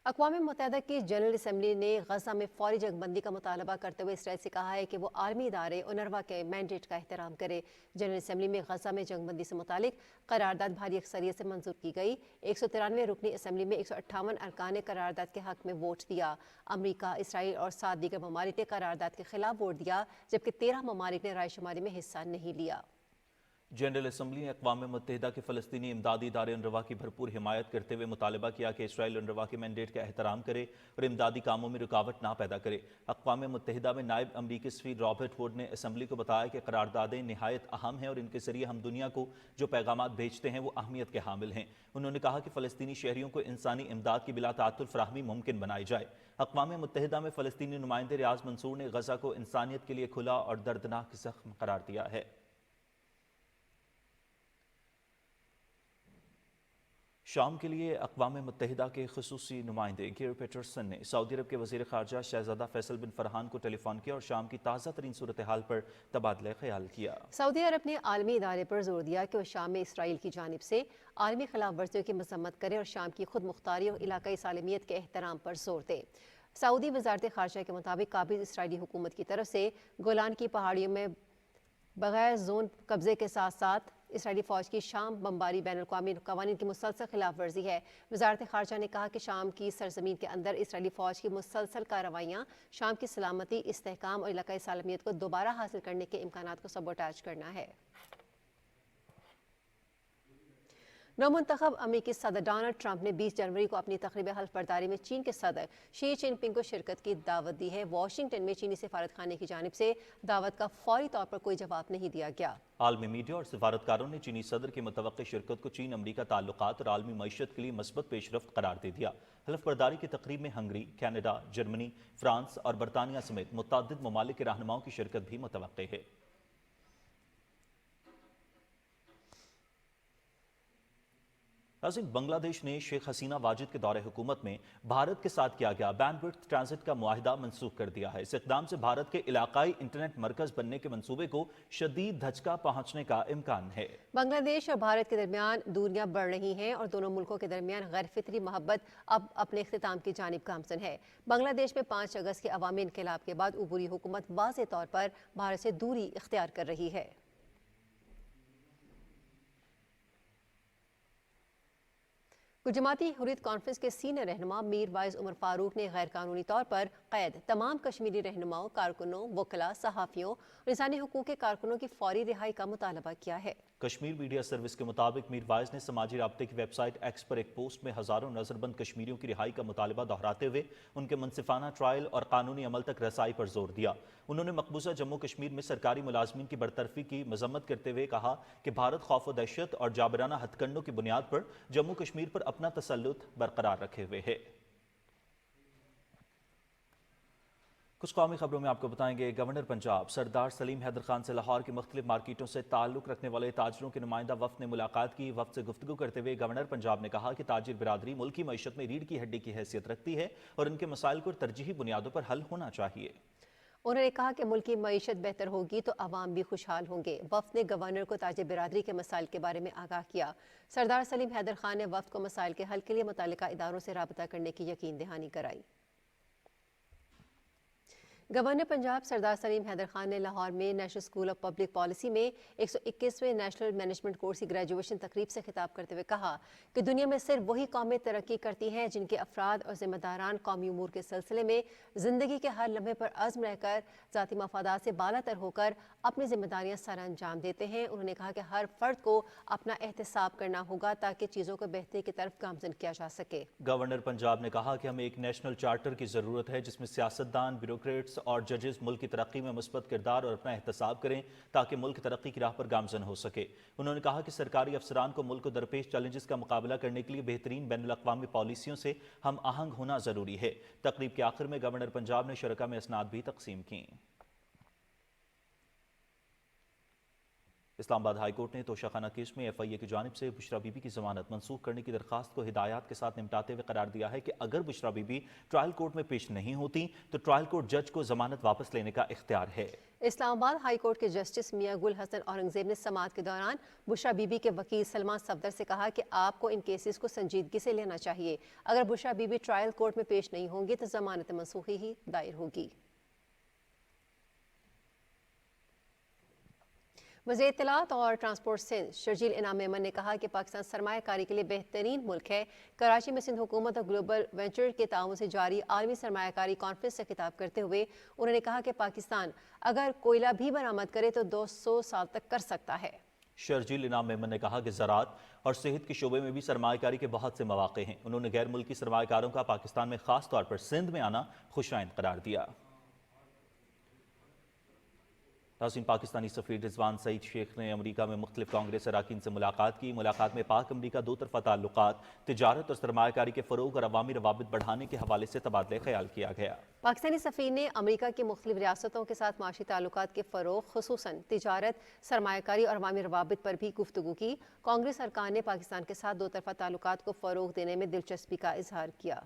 अक़वाम मुत्तहिदा की जनरल असम्बली ने गज़ा में फौरी जंगबंदी का मुतालबा करते हुए इसराइल से कहा है कि वो आर्मी इदारे UNRWA के मैंडेट का एहतराम करे। जनरल असम्बली में गज़ा में जंगबंदी से मुतालिक करारदाद भारी अक्सरियत से मंजूर की गई। 193 रुकनी असम्बली में 158 अरकान ने करारदाद के हक़ में वोट दिया। अमरीका, इसराइल और 7 दीगर ममालिक ने करारदाद के खिलाफ वोट दिया, जबकि 13 ममालिक ने रायशुमारी में हिस्सा नहीं लिया। जनरल असम्बली ने अक़वाम मुत्तहिदा के फ़लस्तीनी इमदादी इदारे UNRWA की भरपूर हिमायत करते हुए मुतालबा किया कि इसराइल UNRWA के मैंडेट का एहतराम करे और इमदादी कामों में रुकावट ना पैदा करे। अक़वाम मुत्तहिदा में नायब अमरीकी सफ़ीर रॉबर्ट वुड ने असम्बली को बताया कि करारदादें नहायत अहम हैं और इनके ज़रिए हम दुनिया को जो पैगामात भेजते हैं वो अहमियत के हामिल हैं। उन्होंने कहा कि फ़लस्तीनी शहरियों को इंसानी इमदाद की बिला ताअत्तुल फ़राहमी मुमकिन बनाई जाए। अक़वाम मुत्तहिदा में फ़लस्तीनी नुमाइंदे रियाज़ मंसूर ने गज़ा को इंसानियत के लिए खुला और दर्दनाक ज़ख्म करार दिया है। शाम के लिए अक़वाम मुत्तहिदा के ख़ुसूसी नुमाइंदे गेर पेटरसन ने सऊदी अरब के वज़ीर ख़ारजा शहज़ादा फैसल बिन फ़रहान को टेलीफोन किया और शाम की ताज़ा तरीन सूरत हाल पर तबादला ख्याल किया। सऊदी अरब ने आलमी इदारे पर जोर दिया कि वह शाम में इसराइल की जानिब से आलमी खिलाफ वर्जियों की मज़म्मत करे और शाम की खुद मुख्तारी और इलाकाई सालमियत के एहतराम पर जोर दे। सऊदी वज़ारत ख़ारजा के मुताबिक काबिज़ इसराइली हुकूमत की तरफ से गोलान की पहाड़ियों में बगैर जोन कब्जे के साथ साथ इसराइली फ़ौज की शाम बमबारी बैनुल-अक़वामी क़वानीन की मुसलसल खिलाफ वर्जी है। वज़ारत ख़ारजा ने कहा कि शाम की सरज़मीन के अंदर इसराइली फ़ौज की मुसलसल कार्रवाइयाँ शाम की सलामती, इस्तेहकाम और इलाकाई सालमियत को दोबारा हासिल करने के इम्कानात को सबोटाज करना है। नौमुंतखब अमेरिकी सदर डोनाल्ड ट्रंप ने 20 जनवरी को अपनी तक़रीब हल्फ बर्दारी में चीन के सदर शी जिनपिंग को शिरकत की दावत दी है। वाशिंगटन में चीनी सिफारत खाने की जानिब से दावत का फौरी तौर पर कोई जवाब नहीं दिया गया। आलमी मीडिया और सिफारतकारों ने चीनी सदर की मुतवक्की शिरकत को चीन अमरीका ताल्लुकात और आलमी मईशत के लिए मस्बत पेशरफ्त करार दे दिया। हल्फ बर्दारी की तकरीब में हंगरी, कनाडा, जर्मनी, फ्रांस और बरतानिया समेत मुतअद्दिद ममालिक के रहनुमाओं की शिरकत भी मुतवक्की है। नाज़रीन, बांग्लादेश ने शेख हसीना वाजिद के दौरे हुकूमत में भारत के साथ किया गया बैंडविड्थ ट्रांजिट का मुआहिदा मनसूख कर दिया है। इस इक़दाम से भारत के इलाकाई इंटरनेट मरकज बनने के मंसूबे को शदीद धचका पहुंचने का इम्कान है। बांग्लादेश और भारत के दरमियान दूरियां बढ़ रही हैं और दोनों मुल्कों के दरमियान गैर फितरी मोहब्बत अब अपने इख्तिताम की जानिब गामजन है। बांग्लादेश में 5 अगस्त के अवामी इनकलाब के बाद उबूरी हुकूमत वाज़े तौर पर भारत से दूरी इख्तियार कर रही है। जमाती हुर्रियत कॉन्फ्रेंस के सीनियर रहनुमा मीर वाइज उमर फारूक ने गैर कानूनी तौर पर कैद तमाम कश्मीरी रहनुमाओं, कारकुनों, वकला, सहाफ़ियों और इंसानी हुकूक के कारकुनों की फौरी रिहाई का मुतालबा किया है। कश्मीर मीडिया सर्विस के मुताबिक मीर वाइज ने समाजी राब्ते की वेबसाइट एक्स पर एक पोस्ट में हजारों नजरबंद कश्मीरियों की रिहाई का मुतालबा दोहराते हुए उनके मुनसिफाना ट्रायल और कानूनी अमल तक रसाई पर जोर दिया। उन्होंने मकबूजा जम्मू कश्मीर में सरकारी मुलाजमीन की बरतरफी की मजम्मत करते हुए कहा कि भारत खौफ व दहशत और जाबराना हथकंडों की बुनियाद पर जम्मू कश्मीर पर अपना तसल्लुत बरकरार रखे हुए है। कुछ कौमी खबरों में आपको बताएंगे, गवर्नर पंजाब सरदार सलीम हैदर खान से लाहौर की मुख्तलिफ मार्केटों से ताल्लुक रखने वाले ताजरों के नुमाइंदा वफ्द ने मुलाकात की। वफ्द से गुफ्तगू करते हुए गवर्नर पंजाब ने कहा कि ताजिर बिरादरी मुल्क की मईशत में रीढ़ की हड्डी की हैसियत रखती है और इनके मसाइल को तरजीही बुनियादों पर हल होना चाहिए। उन्होंने कहा कि मुल्क की मईशत बेहतर होगी तो अवाम भी खुशहाल होंगे। वफ्द ने गवर्नर को ताजिर बिरादरी के मसाइल के बारे में आगाह किया। सरदार सलीम हैदर खान ने वफ्द को मसाइल के हल के लिए मुतल्लिका इदारों से राबता करने की यकीन दहानी कराई। गवर्नर पंजाब सरदार सलीम हैदर खान ने लाहौर में national school of public policy में 121वें नेशनल मैनेजमेंट कोर्स की ग्रेजुएशन तकरीब से खिताब करते हुए कहा कि दुनिया में सिर्फ वही कौमें तरक्की करती हैं जिनके अफराद और जिम्मेदारान कौमी उमूर के सिलसिले में ज़िंदगी के हर लम्हे पर अज़्म रहकर ज़ाती मफादात से बालातर होकर अपनी जिम्मेदारियाँ सर अंजाम देते हैं। उन्होंने कहा कि हर फर्द को अपना एहतसाब करना होगा ताकि चीज़ों को बेहतरी की तरफ गामजन किया जा सके। गवर्नर पंजाब ने कहा कि हमें एक नेशनल चार्टर की ज़रूरत है जिसमें सियासतदान, ब्यूरोक्रेट्स और जजेस मुल्क की तरक्की में मुस्बत किरदार और अपना एहतसाब करें ताकि मुल्क तरक्की की राह पर गामजन हो सके। उन्होंने कहा कि सरकारी अफसरान को मुल्क को दरपेश चैलेंजेस का मुकाबला करने के लिए बेहतरीन बैनुल अक़वामी पॉलिसियों से हम आहंग होना ज़रूरी है। तकरीब के आखिर में गवर्नर पंजाब ने शरका में असनाद भी तकसीम की। इस्लामाबाद हाई कोर्ट ने तोशाखाना केस में FIA की जानिब से बुशरा बीबी की जमानत मनसूख करने की दरखास्त को हिदायत के साथ निपटाते हुए करार दिया है कि अगर बुशरा बीबी ट्रायल कोर्ट में पेश नहीं होती तो ट्रायल कोर्ट जज को जमानत वापस लेने का इख्तियार है। इस्लामाबाद हाई कोर्ट के जस्टिस मियां गुल हसन औरंगजेब ने समाअत के दौरान बुशरा बीबी के वकील सलमान सफदर से कहा कि आपको इन केसेस को संजीदगी से लेना चाहिए। अगर बुशरा बीबी ट्रायल कोर्ट में पेश नहीं होंगी तो जमानत मनसूखी ही दायर होगी। वज़ीर इत्तलात और ट्रांसपोर्ट सिंध शर्जील इनाम मेमन ने कहा कि पाकिस्तान सरमायाकारी के लिए बेहतरीन मुल्क है। कराची में सिंध हुकूमत और ग्लोबल वेंचर के ताउन से जारी आलमी सरमायाकारी कॉन्फ्रेंस से खिताब करते हुए उन्होंने कहा कि पाकिस्तान अगर कोयला भी बरामद करे तो 200 साल तक कर सकता है। शर्जील इनाम मेमन ने कहा कि ज़राअत और सेहत के शोबे में भी सरमायाकारी के बहुत से मौक़े हैं। उन्होंने गैर मुल्की सरमायाकारों का पाकिस्तान में खास तौर पर सिंध में आना खुशाइंद करार दिया। नाज़रीन, पाकिस्तानी सफ़ीर रिजवान सईद शेख ने अमरीका में मुख्तलिफ कांग्रेस अरकान से मुलाकात की। मुलाकात में पाक अमरीका दो तरफ़ा ताल्लुकात, तिजारत और सरमायाकारी के फ़रोग़ और अवामी रवाबित बढ़ाने के हवाले से तबादले ख़याल किया गया। पाकिस्तानी सफ़ीर ने अमरीका की मुख्तलिफ रियासतों के साथ माशी ताल्लुकात के फ़रोग़, खुसूसन तिजारत, सरमायाकारी और अवामी रवाबित पर भी गुफ्तगू की। कांग्रेस अरकान ने पाकिस्तान के साथ दो तरफ़ा ताल्लुकात को फ़रोग़ देने में दिलचस्पी का इजहार किया।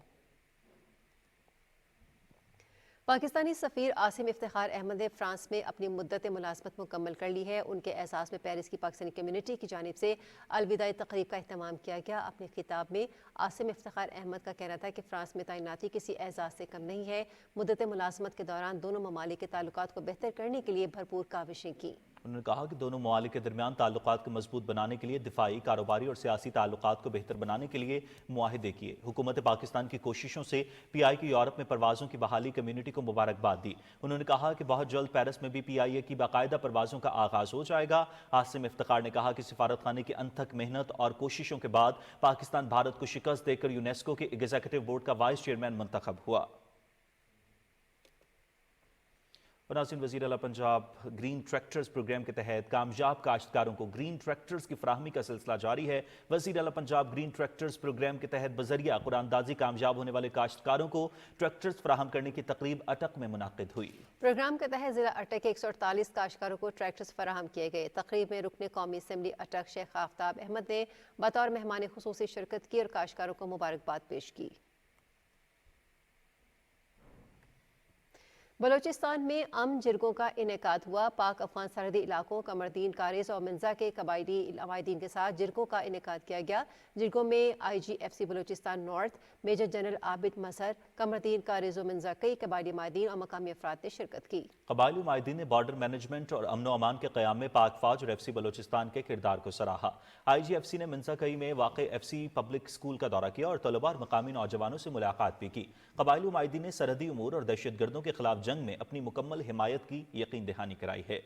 पाकिस्तानी सफ़ीर आसिम इफ्तिखार अहमद ने फ्रांस में अपनी मुद्दत मुलाज़मत मुकम्मल कर ली है। उनके एहसास में पेरिस की पाकिस्तानी कम्यूनिटी की जानिब से अलविदाई तकरीब का अहतमाम किया गया। अपने खिताब में आसिम इफ्तिखार अहमद का कहना था कि फ्रांस में तैनाती किसी एहसास से कम नहीं है। मुद्दत मुलाज़मत के दौरान दोनों ममालिक के ताल्लुकात को बेहतर करने के लिए भरपूर काविशें की। उन्होंने कहा कि दोनों ममालिक के दरमियान ताल्लुकात को मजबूत बनाने के लिए दिफाई, कारोबारी और सियासी ताल्लुकात को बेहतर बनाने के लिए मुआहिदे किए। हुकूमत पाकिस्तान की कोशिशों से PI की यूरोप में परवाज़ों की बहाली कम्यूनिटी को मुबारकबाद दी। उन्होंने कहा कि बहुत जल्द पेरिस में भी PIA की बाकायदा परवाज़ों का आगाज़ हो जाएगा। आसिम इफ्तिखार ने कहा कि सिफारत खाने की अनथक मेहनत और कोशिशों के बाद पाकिस्तान भारत को शिकस्त देकर यूनेस्को के एग्जीक्यूटिव बोर्ड का वाइस चेयरमैन मुंतखब हुआ। और नाज़रीन, वज़ीर आला पंजाब ग्रीन ट्रैक्टर्स प्रोग्राम के तहत कामयाब काश्तकारों को ग्रीन ट्रैक्टर्स की फराहमी का सिलसिला जारी है। वज़ीर आला पंजाब ग्रीन ट्रैक्टर्स प्रोग्राम के तहत बजरिया कुरानदाजी कामयाब होने वाले काश्तकारों को ट्रैक्टर्स फराहम करने की तकरीब अटक में मुनाकिद हुई। प्रोग्राम के तहत जिला अटक के 148 काश्तकारों को ट्रैक्टर्स फराहम किए गए। तकरीब में रुकने कौमी असम्बली अटक शेख आफ्ताब अहमद ने बतौर मेहमान खुसूसी शिरकत की और काश्तकारों को मुबारकबाद पेश की। बलूचिस्तान में अमन जिरगों का इनेकाद हुआ। पाक अफगान सरहदी इलाकों कमरदीन, कारिज और मंजा के कबायली अमायदीन के साथ जिरगों का इनेकाद किया गया। जिरगों में IGFC Balochistan north, major general Abid Mazhar, कमरदीन, कारिज और मंजा, कई कबायली अमायदीन और मकामी अफराद ने शिरकत की। कबायली अमायदीन ने बॉर्डर मैनेजमेंट और अमन अमान के क़याम में पाक फौज और FC बलूचिस्तान के किरदार को सराहा। IGFC ने मंजा कई में वाक़ FC पब्लिक स्कूल का दौरा किया और तलबा और मकामी नौजवानों से मुलाकात भी की। कबायली अमायदीन ने सरहदी उमूर और दहशतगर्दों के खिलाफ जंग में अपनी मुकम्मल हिमायत की यकीन दहानी कराई है।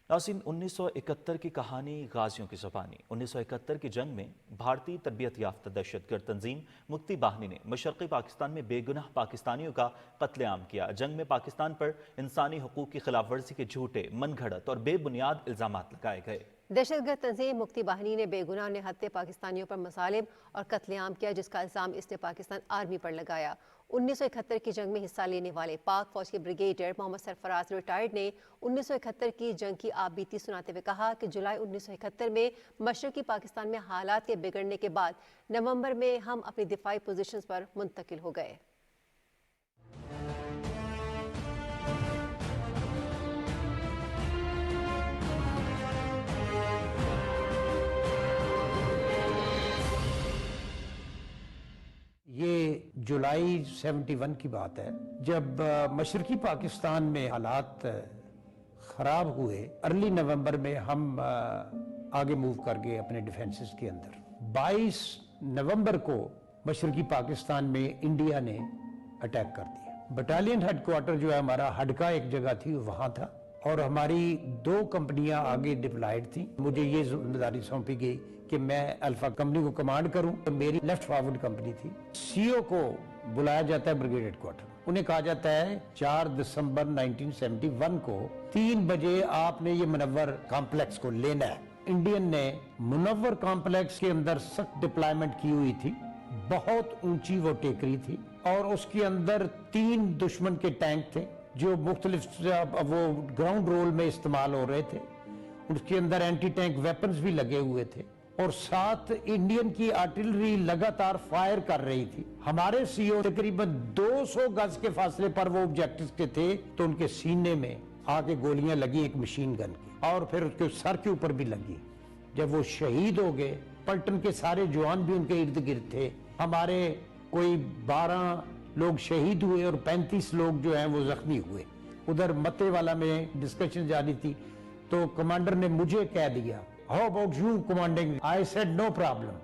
नाज़रीन, 1971 की कहानी गाजियों की ज़बानी। 1971 की जंग में भारतीय तरबियत याफ्ता दहशतगर्द तंजीम मुक्ति बाहिनी ने मशरक़ी पाकिस्तान में बेगुनाह पाकिस्तानियों का कत्लेआम किया। जंग में पाकिस्तान पर इंसानी हुकूक की खिलाफ वर्जी के झूठे, मनगढ़ंत और बेबुनियाद इल्ज़ामात लगाए गए। दहशतगर्द तंजीम मुक्ति बाहिनी ने बेगुनाह निहत्थे पाकिस्तानियों पर मसालिब और कत्लेआम किया, जिसका इल्ज़ाम इसने पाकिस्तान आर्मी पर लगाया। 1971 की जंग में हिस्सा लेने वाले पाक फौज के ब्रिगेडियर मोहम्मद सरफराज रिटायर्ड ने 1971 की जंग की आपबीती सुनाते हुए कहा कि जुलाई 1971 में मशरक़ी पाकिस्तान में हालात के बिगड़ने के बाद नवंबर में हम अपनी दिफाई पोजीशंस पर मुंतकिल हो गए। ये जुलाई 71 की बात है, जब मशरकी पाकिस्तान में हालात ख़राब हुए। अर्ली नवंबर में हम आगे मूव कर गए अपने डिफेंसेस के अंदर। 22 नवंबर को मशरकी पाकिस्तान में इंडिया ने अटैक कर दिया। बटालियन हेडक्वार्टर जो है हमारा हडका एक जगह थी, वहाँ था, और हमारी 2 कंपनियां आगे डिप्लॉयड थी। मुझे ये जिम्मेदारी सौंपी गई कि मैं अल्फा कंपनी को कमांड करूं। तो मेरी लेफ्ट फॉरवर्ड कंपनी थी। CO को बुलाया जाता है ब्रिगेड हेडक्वार्टर, उन्हें कहा जाता है 4 दिसंबर 1971 को 3 बजे आपने ये मुनव्वर कॉम्प्लेक्स को लेना है। इंडियन ने मुनव्वर कॉम्प्लेक्स के अंदर सख्त डिप्लॉयमेंट की हुई थी। बहुत ऊंची वो टेकरी थी और उसके अंदर 3 दुश्मन के टैंक थे जो मुख्तलिफ वो ग्राउंड रोल में इस्तेमाल हो रहे थे। उसके अंदर एंटी टैंक वेपन्स भी लगे हुए थे और साथ इंडियन की आर्टिलरी लगातार फायर कर रही थी। हमारे CO तकरीबन 200 गज के फासले पर वो ऑब्जेक्टिव्स के थे, तो उनके सीने में आके गोलियां लगी एक मशीन गन की, और फिर उसके सर के ऊपर भी लगी। जब वो शहीद हो गए, पलटन के सारे जवान भी उनके इर्द गिर्द थे। हमारे कोई 12 लोग शहीद हुए और 35 लोग जो हैं वो जख्मी हुए। उधर मते वाला में डिस्कशन जारी थी, तो कमांडर ने मुझे कह दिया, how about you commanding? I said no problem,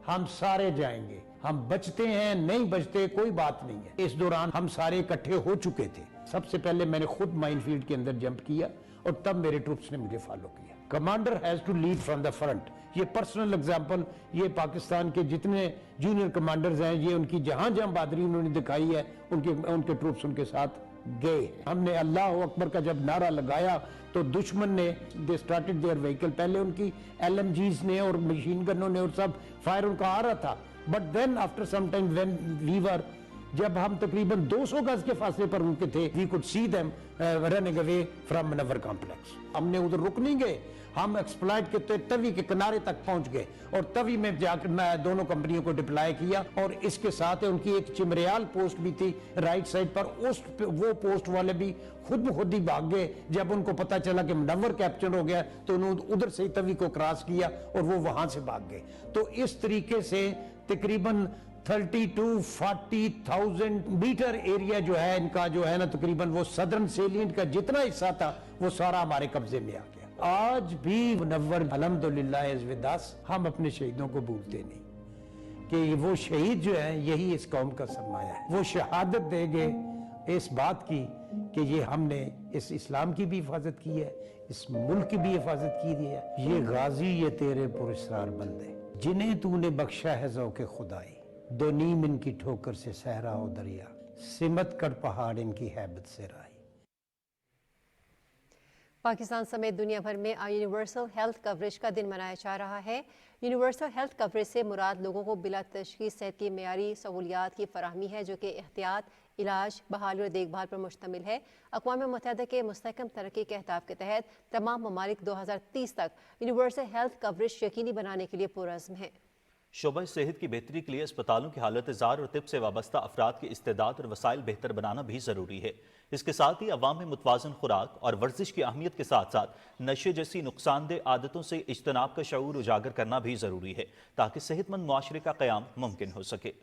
हम सारे जाएंगे, हम बचते हैं नहीं बचते कोई बात नहीं है। इस दौरान हम सारे इकट्ठे हो चुके थे। सबसे पहले मैंने खुद माइनफील्ड के अंदर जंप किया और तब मेरे ट्रूप्स ने मुझे फॉलो किया। Commander has to lead from the front. ये पर्सनल एग्जांपल, ये पाकिस्तान के जितने जूनियर कमांडर्स हैं, ये उनकी जहां जहां बहादुरी उन्होंने दिखाई है, उनके ट्रूप्स उनके साथ गए। हमने अल्लाह अकबर का जब नारा लगाया तो दुश्मन ने दे स्टार्टेड देयर व्हीकल, पहले उनकी LMGs ने और मशीन गनों ने और सब फायर उनका आ रहा था। But then after some time when we were, जब हम तकरीबन 200 गज के फासले पर उनके थे, we could see them running away from Munawwar complex. हमने उधर रुक नहीं गए, हम एक्सप्लॉइट के तवी के किनारे तक पहुंच गए और तवी में जाकर दोनों कंपनियों को डिप्लॉय किया। और इसके साथ उनकी एक चिमरियाल पोस्ट भी थी राइट साइड पर, वो पोस्ट वाले भी खुद ही भाग गए। जब उनको पता चला कि मुनव्वर कैप्चर हो गया तो उन्होंने उधर से तवी को क्रॉस किया और वो वहां से भाग गए। तो इस तरीके से तकरीबन 30 to 40,000 मीटर एरिया जो है इनका, जो है ना, तकरीबन वो सदर्न सेलिएंट का जितना हिस्सा था वो सारा हमारे कब्जे में आ गया। आज भी मुनव्वर अल्हम्दुलिल्लाह इज़ विद अस। हम अपने शहीदों को भूलते नहीं कि वो शहीद जो है यही इस कौम का सरमाया है। वो शहादत देंगे इस बात की कि ये हमने इस इस्लाम की भी हिफाजत की है, इस मुल्क की भी हिफाजत की है। ये गाजी ये तेरे पुरस्कार बंदे जिन्हें तूने बख्शा है ज़ौक़े खुदाई, दो नीम इनकी ठोकर से सहरा हो दरिया। सिमत कर पहाड़ इनकी हैबत से राही। पाकिस्तान समेत दुनिया भर में यूनिवर्सल हेल्थ कवरेज का दिन मनाया जा रहा है। यूनिवर्सल हेल्थ कवरेज से मुराद लोगों को बिला तशखीस सेहत की मेयारी सहूलियात की फराहमी है, जो कि एहतियात, इलाज, बहाली और देखभाल पर मुश्तमिल है। अक़वाम मुत्तहिदा के मुस्तहकम तरक्की के अहदाफ के तहत तमाम ममालिक 2030 तक यूनिवर्सल हेल्थ कवरेज यकीनी बनाने के लिए पुरअज़्म हैं। शोबा सेहत की बेहतरी के लिए अस्पतालों की हालत ज़ार और तिब से वाबस्ता अफराद की इस्तेदाद और वसाइल बेहतर बनाना भी ज़रूरी है। इसके साथ ही अवाम में मुतवाज़न खुराक और वर्जिश की अहमियत के साथ साथ नशे जैसी नुकसानदेह आदतों से इज्तनाब का शऊर उजागर करना भी ज़रूरी है, ताकि सेहतमंद मुआशरे का क़याम मुमकिन हो सके।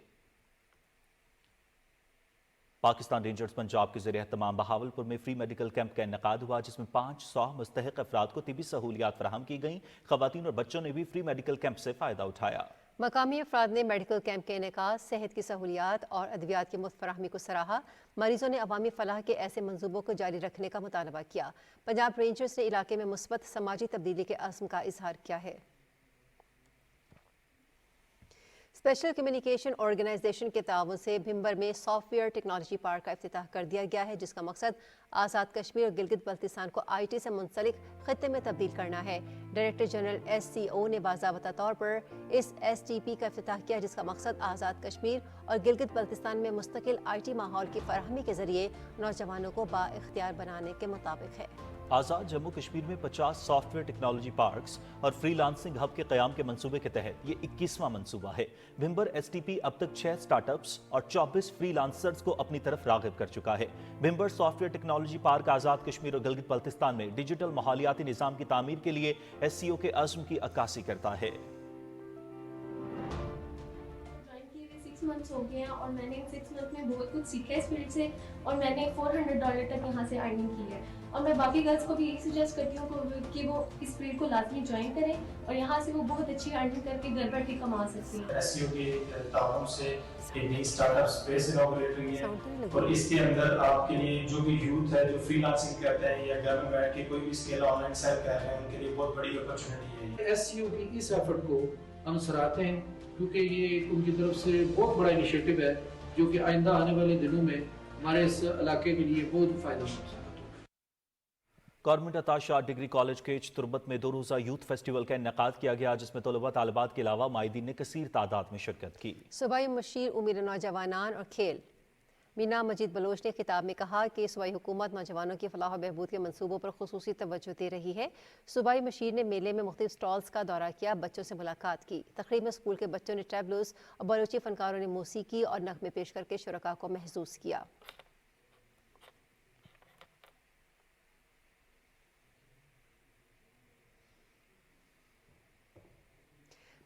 पाकिस्तान रेंजर्स पंजाब के ज़रिए तमाम बहावलपुर में फ्री मेडिकल कैंप का इनेकाद हुआ, जिसमें 500 मुस्तहिक अफराद को तिबी सहूलियात फराहम की गईं। ख़वातीन और बच्चों ने भी फ्री मेडिकल कैंप से फ़ायदा उठाया। मकामी अफराद ने मेडिकल कैंप के इनेकाद, सेहत की सहूलियात और अद्वियात की मुफ्त फराहमी को सराहा। मरीजों ने अवामी फलाह के ऐसे मंसूबों को जारी रखने का मुतालबा किया। पंजाब रेंजर्स ने इलाके में मुस्बत समाजी तब्दीली के अज़्म का इजहार किया है। स्पेशल कम्युनिकेशन ऑर्गेनाइजेशन के ताउन से भिम्बर में सॉफ्टवेयर टेक्नोलॉजी पार्क का इफ्तिताह कर दिया गया है, जिसका मकसद आज़ाद कश्मीर और गिलगित बल्तिस्तान को IT से मुंसलिक खत्ते में तब्दील करना है। डायरेक्टर जनरल SCO ने बाज़ाबता तौर पर इस STP का इफ्तिताह किया, जिसका मकसद आज़ाद कश्मीर और गिलगित बल्तिस्तान में मुस्तकिल IT माहौल की फराहमी के जरिए नौजवानों को बाइख्तियार बनाने के मुताबिक है। आज़ाद जम्मू कश्मीर में 50 सॉफ्टवेयर टेक्नोलॉजी पार्क्स और फ्रीलांसिंग हब के क़याम के मंसूबे के तहत ये 21वां मंसूबा है। भिम्बर STP अब तक 6 स्टार्टअप्स और 24 फ्रीलांसर्स को अपनी तरफ राग़िब कर चुका है। Bhimber software technology park Azad Kashmir और गिलगित बल्तिस्तान में डिजिटल माहौलियाती निज़ाम की तामीर के लिए SCO के अज़्म की अक्कासी करता है। 6 मंथ्स हो गए हैं और मैंने इन 6 मंथ में बहुत कुछ सीखा है इस फील्ड से, और मैंने $400 तक यहाँ से अर्निंग की है। और मैं बाकी गर्ल्स को भी यही सजेस्ट करती हूँ कि वो इस फील्ड को लाजमी ज्वाइन करें और यहाँ से वो बहुत अच्छी अर्निंग करके घर बैठ के कमा सकती हैं। SCO के ताउन से एक नई स्टार्टअप स्पेस इनॉग्रेट हुई है और इसके अंदर आपके लिए जो भी यूथ है जो फ्रीलांसिंग करते हैं या घर में बैठ के कोई भी स्किल ऑनलाइन सेल कर रहे हैं, उनके लिए बहुत बड़ी अपॉर्चुनिटी है। SCO की इस एफर्ट को हम सराहते हैं, क्योंकि ये उनकी तरफ से बहुत बड़ा इनिशिएटिव है, जो कि आइंदा आने वाले दिनों में हमारे इस इलाके के लिए बहुत फायदेमंद है। गवर्नमेंट अताशा डिग्री कॉलेज केच तुरबत में 2 रोज़ा यूथ फेस्टिवल का इनेकाद किया गया, जिसमें तलबा तालिबात के अलावा माहिदीन ने कसीर तादाद में शिरकत की। सूबाई मशीर उम्मीद नौजवानान और खेल मीना मजीद बलोच ने खिताब में कहा कि सूबाई हुकूमत नौजवानों की फलाह और बहबूद के मंसूबों पर खुसूसी तवज्जो दे रही है। सूबाई मशीर ने मेले में मुख्तलिफ स्टॉल्स का दौरा किया, बच्चों से मुलाकात की। तकरीब में स्कूल के बच्चों ने ट्रैबलर्स और बलोची फनकारों ने मौसीकी और नगमे पेश करके शुरका को महसूस किया।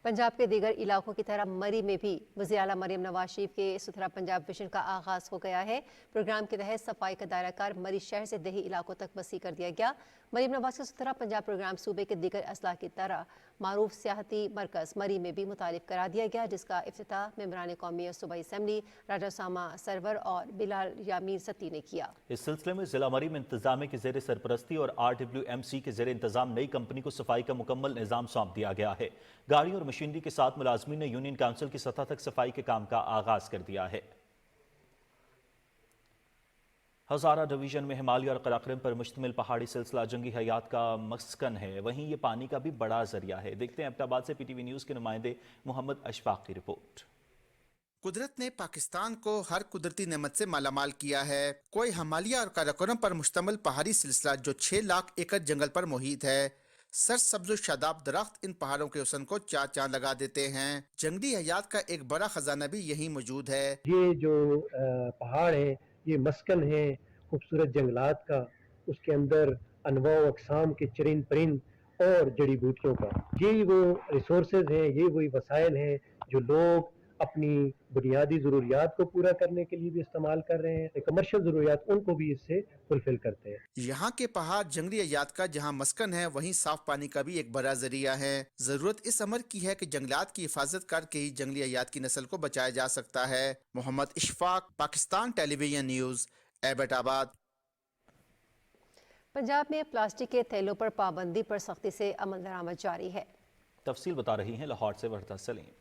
पंजाब के दीगर इलाकों की तरह मरी में भी वज़ीर आला मरियम नवाज शरीफ के सुथरा पंजाब विजन का आगाज़ हो गया है। प्रोग्राम के तहत सफाई का दायरा कार मरी शहर से देही इलाकों तक वसी कर दिया गया। मरियम नवाज का सुथरा पंजाब प्रोग्राम सूबे के दीगर अजला की तरह मारूफ सियाहती मरकज़ मरी में भी मुतारिफ करा दिया गया, जिसका इफ्तिताह मेंबरान कौमी और सूबाई असम्बली राजा उसामा सरवर और बिलाल यामीर सती ने किया। इस सिलसिले में जिला मरी में इंतजामिया के जेर सरपरस्ती और RWMC के जेर इंतजाम नई कंपनी को सफाई का मुकम्मल निज़ाम सौंप दिया गया है। गाड़ियों और मशीनरी के साथ मुलाजमीन ने यूनियन काउंसिल की सतह तक सफाई के काम का आगाज कर दिया है। हजारा डिवीजन में हिमालय और कराक्रम पर मुश्तमिल पहाड़ी सिलसिला जंगी हयात का मस्कन है, वहीं ये पानी का भी बड़ा जरिया है। देखते हैं अहमदाबाद से PTV न्यूज़ के नुमाइंदे मोहम्मद अशफाक की रिपोर्ट। कुदरत ने पाकिस्तान को हर कुदरती नेमत से मालामाल किया है। कोई हिमालय और काराकोरम पर मुश्तमिल पहाड़ी सिलसिला जो 6 लाख एकड़ जंगल पर मुहित है। सरसब्ज़ शादाब दरख्त इन पहाड़ों के हुस्न को चार चांद लगा देते हैं। जंगली हयात का एक बड़ा खजाना भी यहीं मौजूद है। ये जो पहाड़ है ये मस्कन है खूबसूरत जंगलात का, उसके अंदर अनवा अकसाम के चरिंद परिंद और जड़ी बूटियों का। यही वो रिसोर्सेज हैं, ये वही वसाइल हैं जो लोग अपनी बुनियादी ज़रूरियात को पूरा करने के लिए भी इस्तेमाल कर रहे हैं। कमर्शियल ज़रूरियात उनको भी इससे फुलफिल करते हैं। यहाँ के पहाड़ जंगली हयात का जहाँ मस्कन है, वहीं साफ पानी का भी एक बड़ा जरिया है। जरूरत इस अमर की है कि जंगलात की हिफाजत करके ही जंगली हयात की नस्ल को बचाया जा सकता है। Mohammad Ishfaq, Pakistan television news, Abbottabad. पंजाब में प्लास्टिक के थैलों पर पाबंदी पर सख्ती से अमल दरामद जारी है। तफसील बता रही हैं लाहौर से वर्दा सलीम।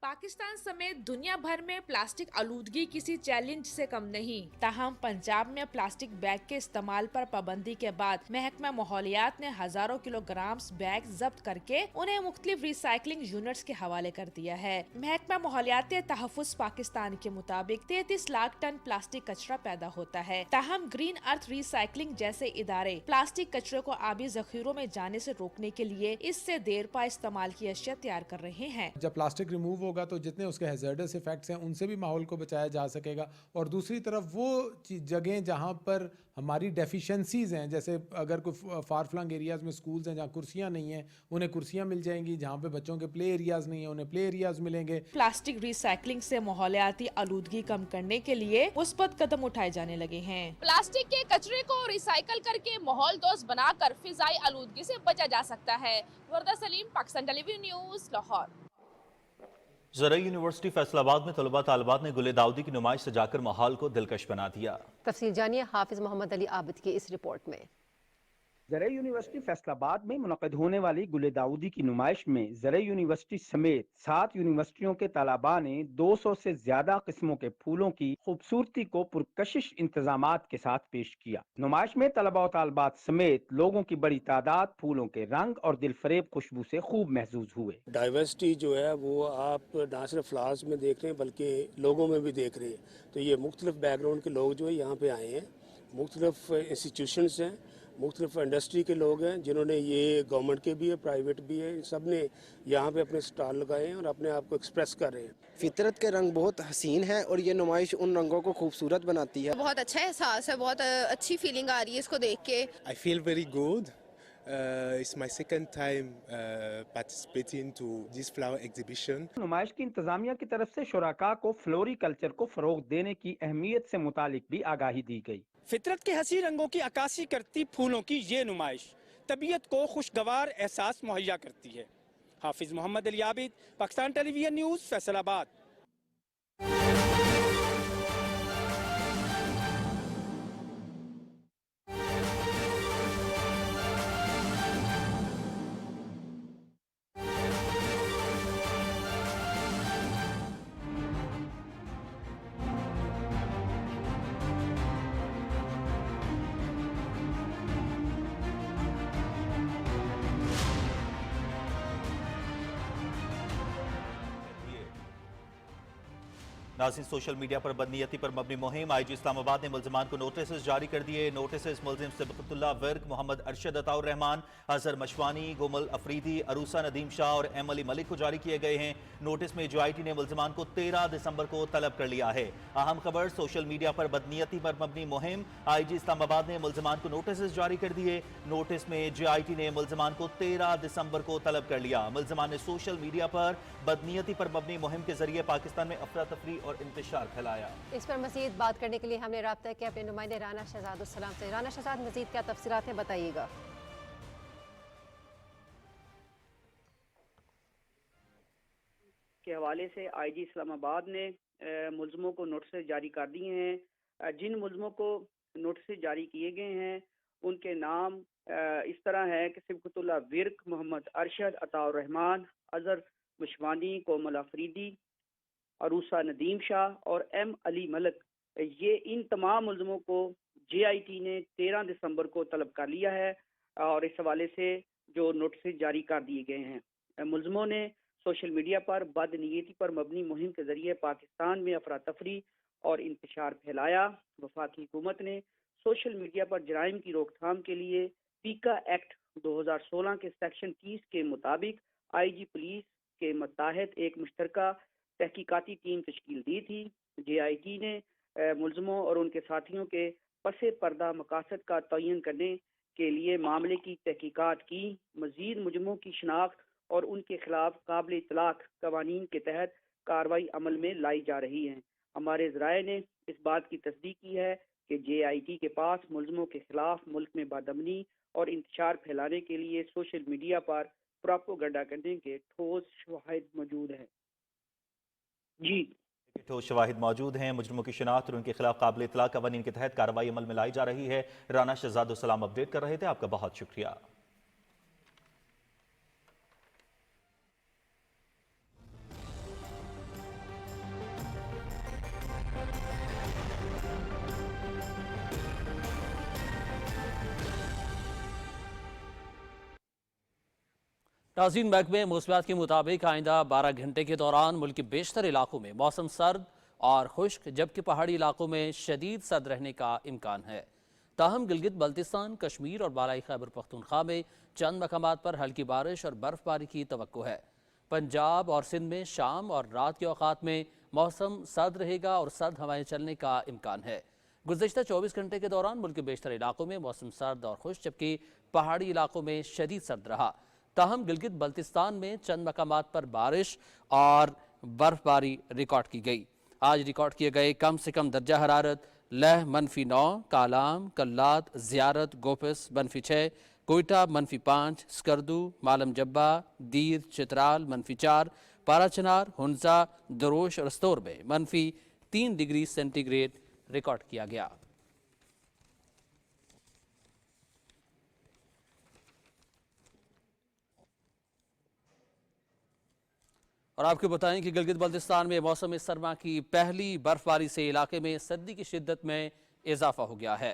पाकिस्तान समेत दुनिया भर में प्लास्टिक आलूदगी किसी चैलेंज से कम नहीं। ताहम पंजाब में प्लास्टिक बैग के इस्तेमाल पर पाबंदी के बाद महकमा माहौलियात ने हजारों किलोग्राम बैग जब्त करके उन्हें मुख्तलिफ रिसाइकलिंग यूनिट्स के हवाले कर दिया है। महकमा माहौलियात तहफ़्फ़ुज़ पाकिस्तान के मुताबिक 33 लाख टन प्लास्टिक कचरा पैदा होता है। ताहम ग्रीन अर्थ रिसाइकलिंग जैसे इदारे प्लास्टिक कचरे को आबी जखीरों में जाने से रोकने के लिए इससे देर पा इस्तेमाल की अशिया तैयार कर रहे हैं। जब प्लास्टिक रिमूव होगा तो जितने उसके हैज़ार्डस इफेक्ट्स हैं उनसे भी माहौल को बचाया जा सकेगा, और दूसरी तरफ वो जगहें जहाँ पर हमारी डेफिशिएंसीज हैं, जैसे अगर कोई फार फ्लंग एरियाज़ में स्कूल्स हैं जहाँ कुर्सियाँ नहीं हैं उन्हें कुर्सियाँ मिल जाएंगी, जहाँ पे बच्चों के प्ले एरियाज़ नहीं हैं उन्हें प्ले एरियाज़ मिलेंगे। प्लास्टिक रिसाइकलिंग से माहौलियाती आलूदगी कम करने के लिए मुस्बत कदम उठाए जाने लगे हैं। प्लास्टिक के कचरे को रिसाइकल करके माहौल दोस्त बनाकर फिजाई आलूदगी से बचा जा सकता है। Warda Saleem, Pakistan television news, Lahore. ज़राई यूनिवर्सिटी फैसलाबाद में तलबा तालिबात ने गुले दाऊदी की नुमाइश सजाकर माहौल को दिलकश बना दिया। तफसील जानिए हाफिज मोहम्मद अली आबिद की इस रिपोर्ट में। ज़राई यूनिवर्सिटी फैसलाबाद में मुनक़िद होने वाली गुले दाऊदी की नुमाइश में ज़राई यूनिवर्सिटी समेत 7 यूनिवर्सिटियों के तलबा ने 200 से ज्यादा किस्मों के फूलों की खूबसूरती को पुरकशिश इंतजामात के साथ पेश किया। नुमाइश में तलबा और तालबात समेत लोगों की बड़ी तादाद फूलों के रंग और दिलफरेब खुशबू से खूब महसूस हुए। डाइवर्सिटी जो है वो आप ना सिर्फ फ्लावर्स में देख रहे हैं बल्कि लोगों में भी देख रहे हैं। तो ये मुख्तलिफ बैकग्राउंड के लोग जो है यहाँ पे आए हैं, मुख्तलिफ इंस्टीट्यूशंस हैं, मुख्तलिफ इंडस्ट्री के लोग हैं जिन्होंने, ये गवर्नमेंट के भी है, प्राइवेट भी है, सब ने यहाँ पे अपने स्टॉल लगाए हैं और अपने आप को एक्सप्रेस कर रहे हैं। फितरत के रंग बहुत हसीन है और ये नुमाइश उन रंगों को खूबसूरत बनाती है। बहुत अच्छा एहसास है, बहुत अच्छी फीलिंग आ रही है इसको देख के। I feel very good. It's my second time participating to this flower exhibition. नुमाइश की इंतजामिया की तरफ से शुराका को फ्लोरी कल्चर को फरोग देने की अहमियत से मुतालिक भी आगाही दी गई। फितरत के हसी रंगों की अक्कासी करती फूलों की ये नुमाइश तबीयत को खुशगवार एहसास मुहैया करती है। हाफिज मोहम्मद अली आबिद, पाकिस्तान टेलीविजन न्यूज़, फैसलाबाद। नाज़रीन, सोशल मीडिया पर बदनीयती पर मबनी मुहिम, आईजी इस्लामाबाद ने मुल्ज़िमान को नोटिस जारी कर दिए। नोटिस मुल्ज़िम सिबकतुल्लाह विर्क, मोहम्मद अरशद अताउर रहमान, अजहर मशवानी, गोमल अफरीदी, अरूसा नदीम शाह और एम अली मलिक को जारी किए गए हैं। नोटिस में JIT ने मुल्ज़िमान को 13 दिसंबर को तलब कर लिया है। अहम खबर, सोशल मीडिया पर बदनीयती पर मबनी मुहिम, आईजी इस्लामाबाद ने मुल्ज़िमान को नोटिस जारी कर दिए। नोटिस में JIT ने मुल्ज़िमान को 13 दिसंबर को तलब कर लिया। मुल्ज़िमान ने सोशल मीडिया पर बदनीयती पर मबनी मुहिम के जरिए पाकिस्तान में अफरा तफरी और इंतशार फैलाया। इस पर मजीद बात करने के लिए हमने राब्ता किया अपने नुमाइंदे राना शहजाद सलाम से। राना शहजाद, मजीद क्या तफसीलात हैं, बताइएगा। के हवाले से आईजी इस्लामाबाद ने मुल्ज़िमों को नोटिस जारी कर दिए हैं। जिन मुल्ज़िमों को नोटिस जारी किए गए हैं उनके नाम इस तरह है कि सिबकतुल्लाह विर्क, मोहम्मद अरशद अताउर रहमान, अजहर मशवानी, कोमल अफरीदी, अरूसा नदीम शाह और एम अली मलिक। ये इन तमाम मुल्ज़िमों को JIT ने 13 दिसंबर को तलब कर लिया है और इस हवाले से जो नोटिस जारी कर दिए गए हैं। मुल्ज़िमों ने सोशल मीडिया पर बदनीयती पर मबनी मुहिम के जरिए पाकिस्तान में अफरा तफरी और इंतशार फैलाया। वफाकी हुकूमत ने सोशल मीडिया पर जराइम की रोकथाम के लिए पीका एक्ट 2016 के सेक्शन 30 के मुताबिक IG पुलिस के मुताहिद एक मुश्तरका तहकीकाती टीम तश्कील दी थी। JIT ने मुल्ज़िमों और उनके साथियों के पसे पर्दा मकासद का तयन करने के लिए मामले की तहकीकात की। मज़ीद मुजरिमों की शनाख्त और उनके खिलाफ काबिल इतलाक कवानीन के तहत कार्रवाई अमल में लाई जा रही है। हमारे ज़राए ने इस बात की तस्दीक की है कि JIT के पास मुल्ज़िमों के खिलाफ मुल्क में बदअमनी और इंतशार फैलाने के लिए सोशल मीडिया पर प्रोपेगेंडा करने के ठोस शवाहिद मौजूद है। जी, ठोस शवाहिद मौजूद हैं। मुजरिमों की शिनाख्त और उनके खिलाफ काबिल इतलाक कवानीन के तहत कार्रवाई अमल में लाई जा रही है। राना शहजाद सलाम अपडेट कर रहे थे, आपका बहुत शुक्रिया। नाज़रीन, महकमे मौसमियात के मुताबिक आइंदा 12 घंटे के दौरान मुल्क के बेशतर इलाकों में मौसम सर्द और खुश्क, जबकि पहाड़ी इलाकों में शदीद सर्द रहने का इम्कान है। ताहम गिलगित बल्तिस्तान, कश्मीर और बालाई खैबर पख्तूनख्वा में चंद मकामात पर हल्की बारिश और बर्फबारी की तवक्को है। पंजाब और सिंध में शाम और रात के औकात में मौसम सर्द रहेगा और सर्द हवाएं चलने का इम्कान है। गुज़श्ता 24 घंटे के दौरान मुल्क के बेशतर इलाकों में मौसम सर्द और खुश्क, जबकि पहाड़ी इलाकों में शदीद सर्द रहा। ताहम गिलगित बल्तिस्तान में चंद मकामात पर बारिश और बर्फबारी रिकॉर्ड की गई। आज रिकॉर्ड किए गए कम से कम दर्जा हरारत लह -9, कालाम, कल्लात, ज़ियारत, गोफिस -6, कोयटा -5, स्कर्दू, मालम जब्बा, दीर, चित्राल -4, पाराचनार, हुंजा, दरोश और स्तोर में -3 डिग्री सेंटीग्रेड रिकॉर्ड किया गया। और आपको बताएं कि गिलगित बल्तिस्तान में मौसम सरमा की पहली बर्फबारी से इलाके में सर्दी की शिद्दत में इजाफा हो गया है।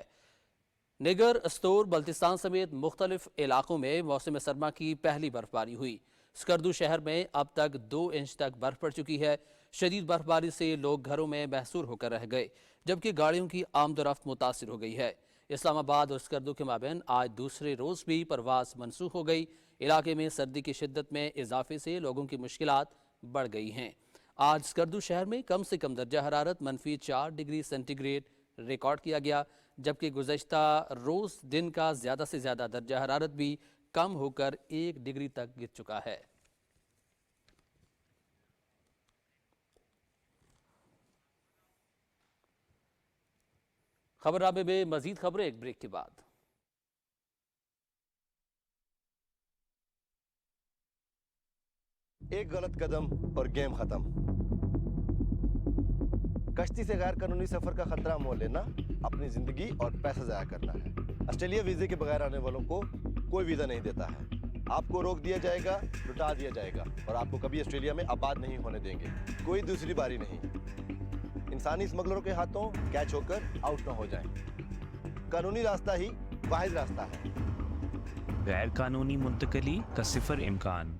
निगर, स्तोर, बल्तिस्तान समेत मुख्तलिफ इलाकों में मौसम सरमा की पहली बर्फबारी हुई। स्कर्दू शहर में अब तक 2 इंच तक बर्फ पड़ चुकी है। शदीद बर्फबारी से लोग घरों में महसूर होकर रह गए, जबकि गाड़ियों की आमदोरफ्त मुतासिर हो गई है। इस्लामाबाद और स्कर्दू के माबैन आज दूसरे रोज़ भी परवाज मनसूख हो गई। इलाके में सर्दी की शिद्दत में इजाफे से लोगों की मुश्किलात बढ़ गई हैं। आज स्कर्दू शहर में कम से कम दर्जा हरारत -4 डिग्री सेंटीग्रेड रिकॉर्ड किया गया, जबकि गुज़श्ता रोज़ दिन का ज़्यादा से ज़्यादा दर्जा हरारत भी कम होकर 1 डिग्री तक गिर चुका है। खबरनामे में मजीद खबरें एक ब्रेक के बाद। एक गलत कदम और गेम खत्म। कश्ती से गैर कानूनी सफर का खतरा मोल लेना अपनी जिंदगी और पैसा जाया करना है। ऑस्ट्रेलिया वीजे के बगैर आने वालों को कोई वीजा नहीं देता है। आपको रोक दिया जाएगा, लुटा दिया जाएगा और आपको कभी ऑस्ट्रेलिया में आबाद नहीं होने देंगे। कोई दूसरी बारी नहीं। इंसानी स्मगलरों के हाथों कैच होकर आउट न हो जाएं। कानूनी रास्ता ही वाहिद रास्ता है। गैर कानूनी मुंतकली का सिफर इम्कान।